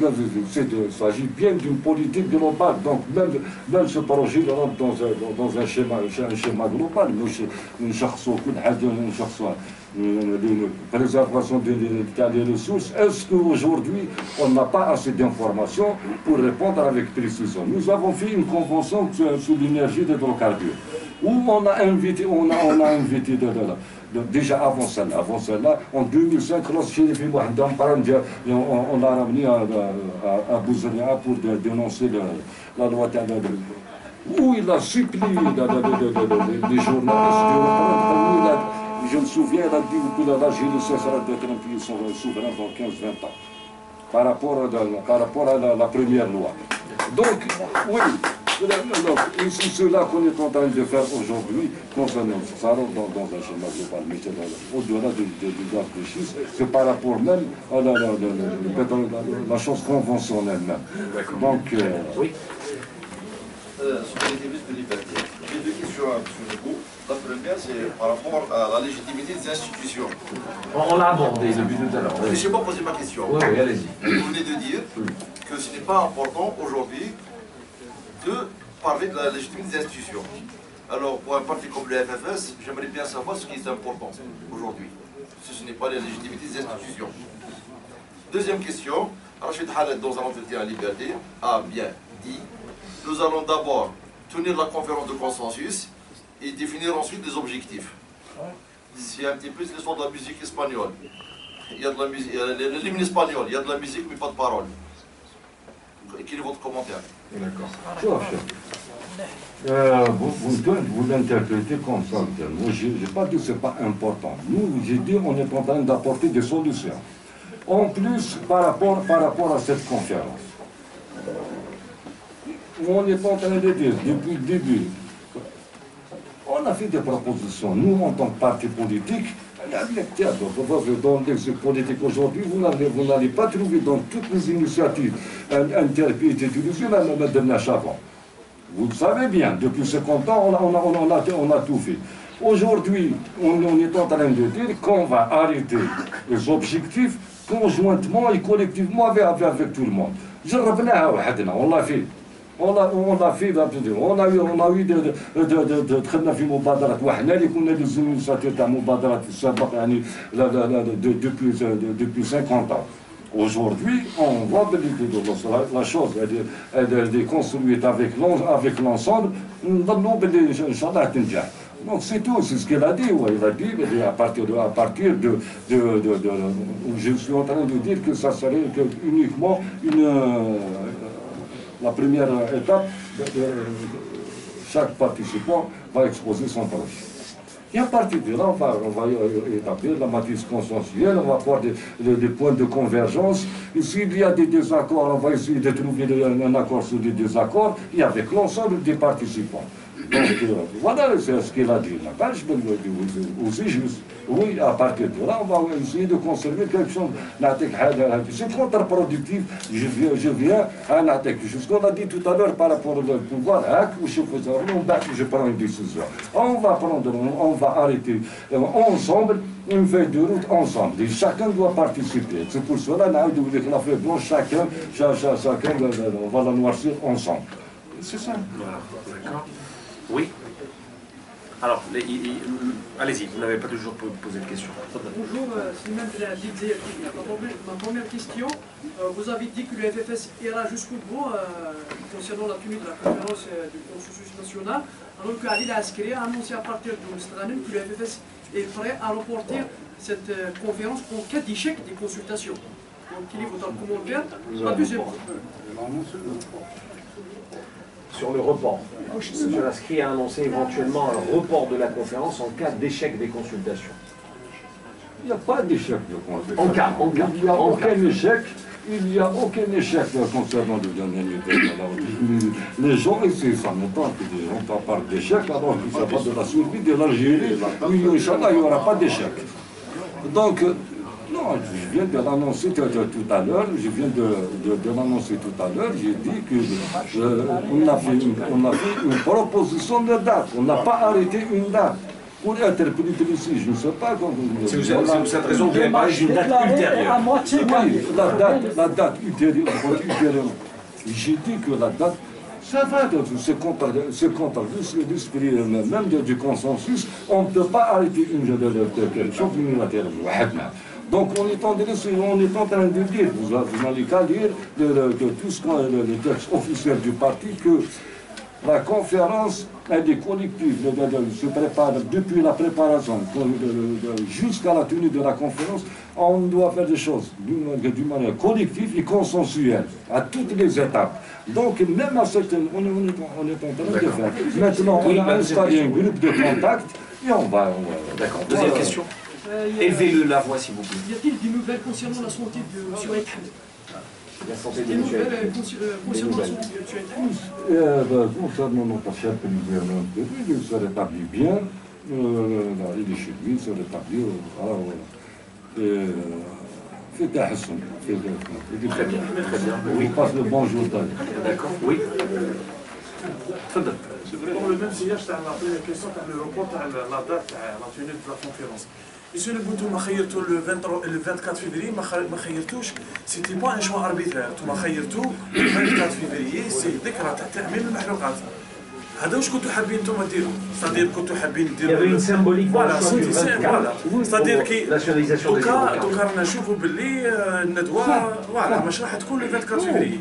s'agit bien d'une politique globale, donc même ce projet rentre dans un schéma global. Une préservation des ressources. Est-ce qu'aujourd'hui, on n'a pas assez d'informations pour répondre avec précision? Nous avons fait une convention sur l'énergie des hydrocarbures, où on a invité déjà avant celle-là, en 2005, lorsqu'on a ramené à Bouzania pour dénoncer la loi où il a supplié les journalistes, je me souviens, il a dit que l'Algérie cessera d'être un pays souverain dans 15-20 ans, par rapport à la première loi. Donc, oui, c'est cela qu'on est en train de faire aujourd'hui, ça rentre dans un schéma global, mais au-delà du gaz de schiste, c'est par rapport même à la chose conventionnelle même. Donc, oui. Sur les débuts de liberté, j'ai deux questions à M. Lebou. La première, c'est par rapport à la légitimité des institutions. On l'a abordé depuis tout à l'heure. Je n'ai pas posé ma question. Oui, allez-y. Vous venez de dire que ce n'est pas important aujourd'hui de parler de la légitimité des institutions. Alors, pour un parti comme le FFS, j'aimerais bien savoir ce qui est important aujourd'hui. Ce n'est pas la légitimité des institutions. Deuxième question, Rachid Khaled, dans un entretien à Liberté, a bien dit: nous allons d'abord tenir la conférence de consensus et définir ensuite les objectifs. C'est un petit peu l'histoire de la musique espagnole. Il y a de la musique, l'hymne espagnol, il y a de la musique mais pas de parole. Quel est votre commentaire? D'accord. Vous l'interprétez comme ça. Moi, je n'ai pas dit que ce n'est pas important. Nous, j'ai dit qu'on est en train d'apporter des solutions. En plus, par rapport à cette conférence, on est en train de dire, depuis le début, on a fait des propositions. Nous, en tant que parti politique, dans l'exercice politique aujourd'hui, vous n'allez pas trouver dans toutes les initiatives interprétées utilisées Mme Chavon. Vous le savez bien, depuis 50 ans, on a tout fait. Aujourd'hui, on est en train de dire qu'on va arrêter les objectifs conjointement et collectivement avec tout le monde. On l'a fait. On a fait, on a eu دخلنا في مبادرات وحنا اللي كنا des initiatives تاع مبادرات السابقة يعني depuis 50 ans. Aujourd'hui, on voit la chose, elle est construite avec l'ensemble, donc c'est tout, c'est ce qu'elle a dit. Il a dit à partir de je suis en train de dire que ça serait uniquement la première étape, chaque participant va exposer son projet. Et à partir de là, on va établir la matrice consensuelle, on va avoir des points de convergence. Et s'il y a des désaccords, on va essayer de trouver un accord sur des désaccords et avec l'ensemble des participants. Donc voilà ce qu'il a dit. Aussi juste. Oui, à partir de là, on va essayer de conserver quelque chose. C'est contre-productif. Je viens à Natek. Ce qu'on a dit tout à l'heure par rapport au pouvoir, je prends une décision. On va arrêter ensemble une feuille de route ensemble. Et chacun doit participer. C'est pour cela que la feuille blanche, chacun, on va la noircir ensemble. C'est ça. D'accord. Oui. Alors, allez-y, vous n'avez pas toujours posé de questions. Bonjour, Slimane Didier. Ma première question, vous avez dit que le FFS ira jusqu'au bout concernant la tenue de la conférence du consensus national, alors qu'Ali Askeri a annoncé à partir de Moustranen que le FFS est prêt à reporter cette conférence en cas d'échec des consultations. Donc, quel est votre commentaire? La deuxième. Sur le report, M. Askeri a annoncé éventuellement un report de la conférence en cas d'échec des consultations. Il n'y a pas d'échec de consultation. En cas. Il n'y a aucun échec. Il n'y a aucun échec concernant le dernier débat. Les gens ici, ça m'étonne que les gens parlent d'échec alors que ça va de la survie de l'Algérie. Oui, Inch'Allah, il n'y aura pas d'échec. Donc, non, je viens de l'annoncer tout à l'heure, j'ai dit qu'on a fait une proposition de date, on n'a pas arrêté une date. Pour être plus précis, je ne sais pas quand vous... C'est cette raison que vous avez parlé d'une date ultérieure. Oui, la date ultérieure. J'ai dit que la date, ça va, c'est contre l'esprit même du consensus. On ne peut pas arrêter quelque chose unilatéralement. Donc on est en train de dire, vous n'allez qu'à lire de tout ce qu'on les textes officiels du parti, que la conférence est collective, se prépare depuis la préparation jusqu'à la tenue de la conférence. On doit faire des choses d'une manière collective et consensuelle à toutes les étapes. Donc même à certaines, on est en train de faire. Maintenant, on a installé un groupe de contact et on va. D'accord. Deuxième question. Élevez-le la voix, s'il vous plaît. Y a-t-il des nouvelles concernant la santé de M. Aït? La santé de Des M. nouvelles concernant la santé de M. Aït? Concernant notre chef du gouvernement, il se rétablit bien. Il est chez lui, il se rétablit. C'est Hassan. Très bien. Il passe le bonjour d'ailleurs. D'accord. Oui. Pour le même sillage, tu as rappelé la question de l'aéroport, la date, la tenue de la conférence. Monsieur le Boutou, le 24 février, c'était pas un choix arbitraire. Le 24 février, c'est ذكرى تاع تأمين المحروقات. هذا واش كنتوا حابين نتوما ديروا؟ c'est-à-dire كنتوا حابين ديروا. Il y avait une symbolique dans le choix du 24. c'est-à-dire كي nationalisation des دوكا رانا نشوفوا باللي الندوه فوالا مش راح تكون le 24 février.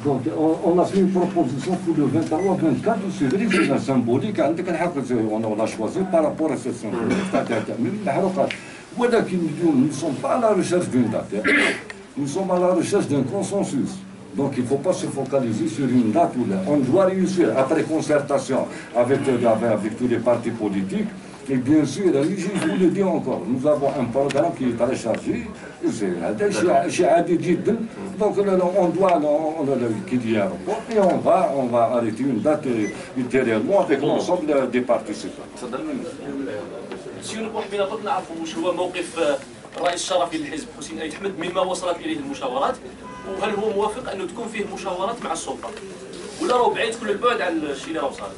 Donc, on a fait une proposition pour le 23-24, c'est vrai que c'est la symbolique, on a choisi par rapport à cette symbolique. Nous ne sommes pas à la recherche d'une date, nous sommes à la recherche d'un consensus. Donc il ne faut pas se focaliser sur une date ou là. On doit réussir, après concertation avec tous les partis politiques. Et bien sûr, je vous le dis encore, nous avons un programme qui est très chargé. Donc on doit qu'il y ait un report et on va arrêter une date ultérieurement avec l'ensemble des participants. سيو نبغوا حبينا برك نعرفوا واش هو موقف الرئيس الشرفي للحزب حسين أيت حمد مما وصلت اليه المشاورات، وهل هو موافق انه تكون فيه مشاورات مع السلطه ولا راهو بعيد كل البعد عن الشيء اللي راه صار؟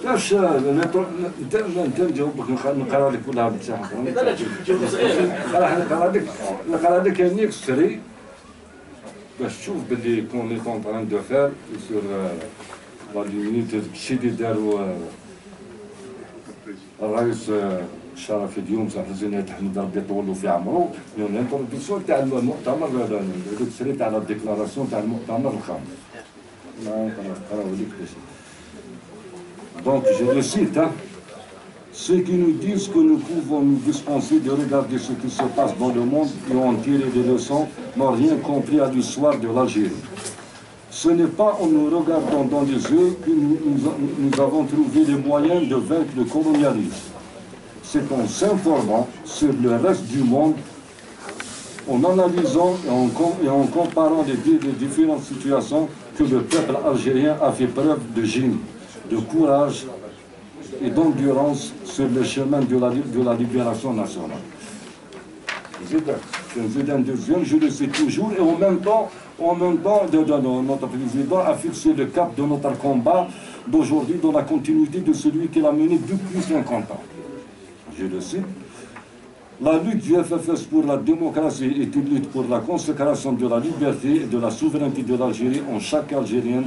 لاش نجاوبك نقرا لك كلها بالتاعك نقرا لك يعني سري باش تشوف باللي كون لي طون طران دو فير سور لا ليميت الشي اللي داروا الرئيس الشرفي اليوم صاحب حسين أحمد ربي يطول في عمره الانتروديسيون تاع المؤتمر هذاك السري تاع لا ديكلاراسيون تاع المؤتمر الخامس نقراو لك باش. Donc, je le cite, ceux qui nous disent que nous pouvons nous dispenser de regarder ce qui se passe dans le monde et en tirer des leçons n'ont rien compris à l'histoire de l'Algérie. Ce n'est pas en nous regardant dans les yeux que nous avons trouvé les moyens de vaincre le colonialisme. C'est en s'informant sur le reste du monde, en analysant et en comparant les différentes situations que le peuple algérien a fait preuve de génie, de courage et d'endurance sur le chemin de la libération nationale. je le sais toujours, et en même temps, notre président a fixé le cap de notre combat d'aujourd'hui dans la continuité de celui qu'il a mené depuis 50 ans. Je le cite. La lutte du FFS pour la démocratie est une lutte pour la consécration de la liberté et de la souveraineté de l'Algérie en chaque Algérien,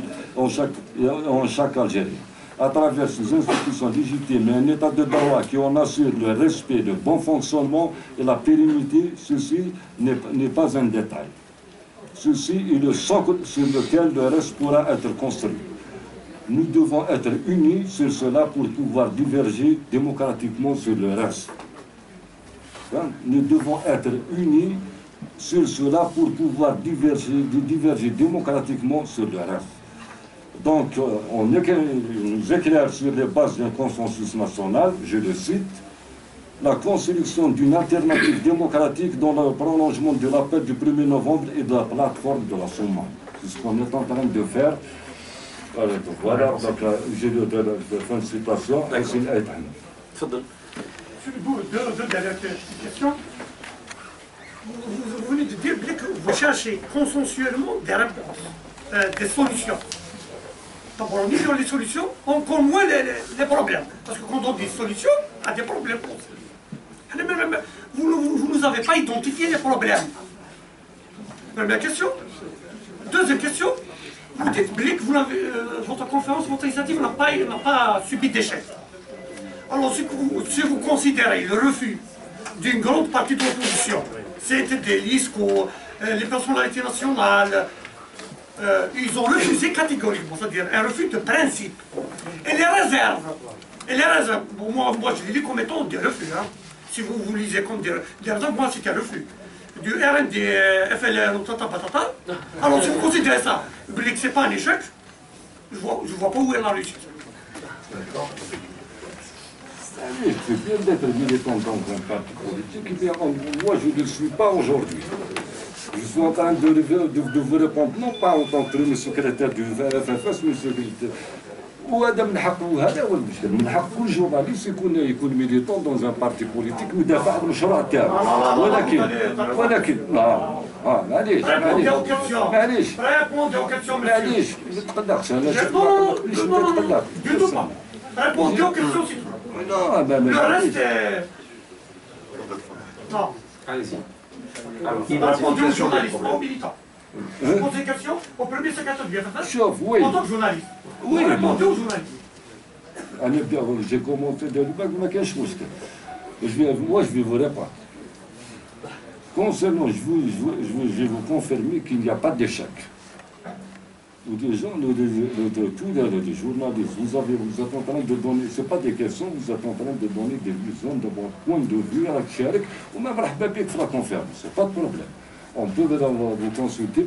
à travers ses institutions légitimes et un état de droit qui en assure le respect, le bon fonctionnement et la pérennité. Ceci n'est pas un détail. Ceci est le socle sur lequel le reste pourra être construit. Nous devons être unis sur cela pour pouvoir diverger démocratiquement sur le reste. Nous devons être unis sur cela pour pouvoir diverger démocratiquement sur le reste. Donc, on nous éclaire sur les bases d'un consensus national, je le cite, la construction d'une alternative démocratique dans le prolongement de l'appel du 1er novembre et de la plateforme de la Somalie. C'est ce qu'on est en train de faire. Voilà, donc j'ai de fin de citation. Monsieur Lebou, deux dernières questions. Vous venez de dire que vous cherchez consensuellement des réponses, des solutions. Donc on dit sur les solutions, encore moins les problèmes. Parce que quand on dit solution, il y a des problèmes aussi. Vous ne nous avez pas identifié les problèmes. Première question. Deuxième question, vous dites que votre conférence, votre initiative n'a pas subi d'échec. Alors si vous considérez le refus d'une grande partie de l'opposition, c'était des l'ISCO, les personnalités nationales, ils ont refusé catégoriquement, c'est-à-dire un refus de principe. Et les réserves, bon, moi je les lis comme étant des refus. Hein. Si vous lisez comme des réserves, moi c'est un refus. Du RND, FLR, patata. Alors si vous considérez ça, vous voulez que ce n'est pas un échec, je ne vois pas où est la réussite. D'accord. C'est bien d'être militant dans un parti politique, et bien, moi je ne le suis pas aujourd'hui. Je suis en train de vous répondre, non pas en tant que le secrétaire du FFS, mais وهذا من حقه هذا هو المشكل من حق كل جورناليست يكون ميليتون دون ان بارتي بوليتيك ويدافع عن المشروع تاعو ولكن معليش ما تقلقش انا Répondez aux journalistes, pas aux militants. Je pose des questions au premier secrétaire du FFS en tant que journaliste. Oui, répondez aux journalistes. J'ai commenté de l'UBAC, mais qu'est-ce que moi, je vais vous répondre. Concernant, je vais vous confirmer qu'il n'y a pas d'échec. Des gens, tous les journalistes, vous êtes en train de donner, ce n'est pas des questions, vous êtes en train de donner des visions de votre point de vue à la Tchèque, ou même à la conférence, ce n'est pas de problème. On peut vous consulter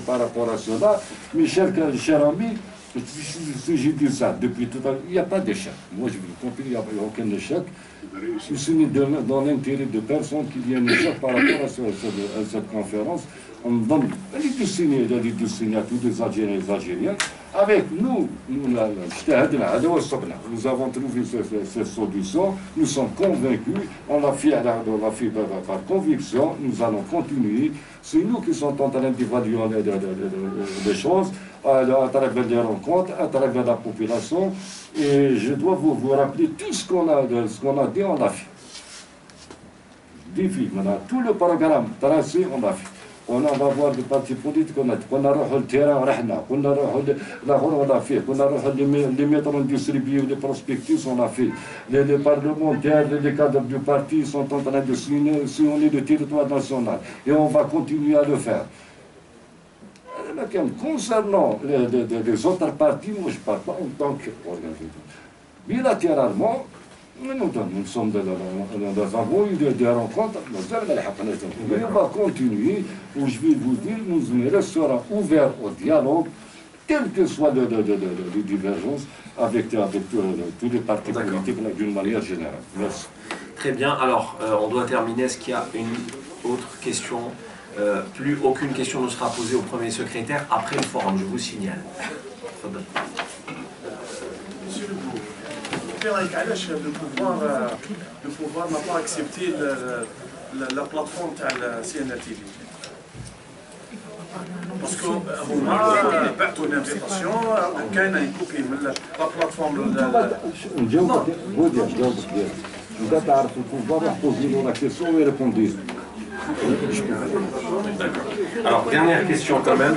par rapport à cela, mes chers amis, si j'ai dit ça depuis tout à l'heure, il n'y a pas d'échec. Moi, je vous comprends, il n'y a aucun échec. Ce n'est dans l'intérêt de personne qu'il y ait un échec par rapport à cette conférence. On donne les signes à tous les Algériens et les Algériens. Avec nous, nous avons trouvé cette solution, nous sommes convaincus, on l'a fait par conviction, nous allons continuer. C'est nous qui sommes en train d'évaluer les choses à travers les rencontres, à travers la population. Et je dois vous rappeler tout ce qu'on a dit, on l'a fait. Défi, maintenant, tout le programme tracé, on l'a fait. On va voir des partis politiques, on a le terrain, on a fait, on a les métros distribués, les prospectus, on a fait. Les parlementaires, les cadres du parti sont en train de sillonner le territoire national. Et on va continuer à le faire. Concernant les autres partis, moi je ne parle pas en tant qu'organisateur. Bilatéralement, nous avons eu des rencontres, mais on va continuer, où je vais vous dire, nous resterons ouverts au dialogue, quelles que soient les divergences avec tous les partis politiques d'une manière générale. Merci. Très bien, alors on doit terminer. Est-ce qu'il y a une autre question? Plus aucune question ne sera posée au premier secrétaire après le forum, je vous signale. Monsieur le pouvoir n'a pas accepté لا بلاتفورم تاع سي ان تي في باسكو هما بعثوا انفيتاسيون كاينه يكوبي من لا بلاتفورم نجاوبك ديالك انت تعرف البوفوار راح بوزي له لا كيسيون ويريبوندي. Alors, dernière question quand même.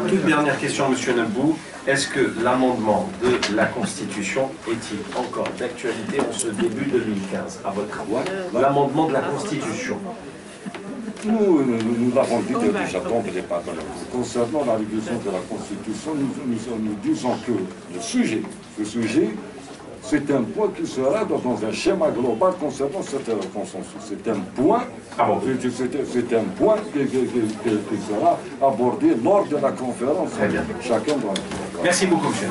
Toute dernière question, Monsieur Nabou. Est-ce que l'amendement de la Constitution est-il encore d'actualité en ce début 2015, à votre avis? L'amendement de la Constitution. Nous l'avons dit déjà dans le débat. Concernant la révision de la Constitution, nous disons que ce sujet, c'est un point qui sera dans un schéma global concernant cette consensus. C'est un point, c'est un point qui sera abordé lors de la conférence. Très bien. Chacun doit. Merci beaucoup, monsieur.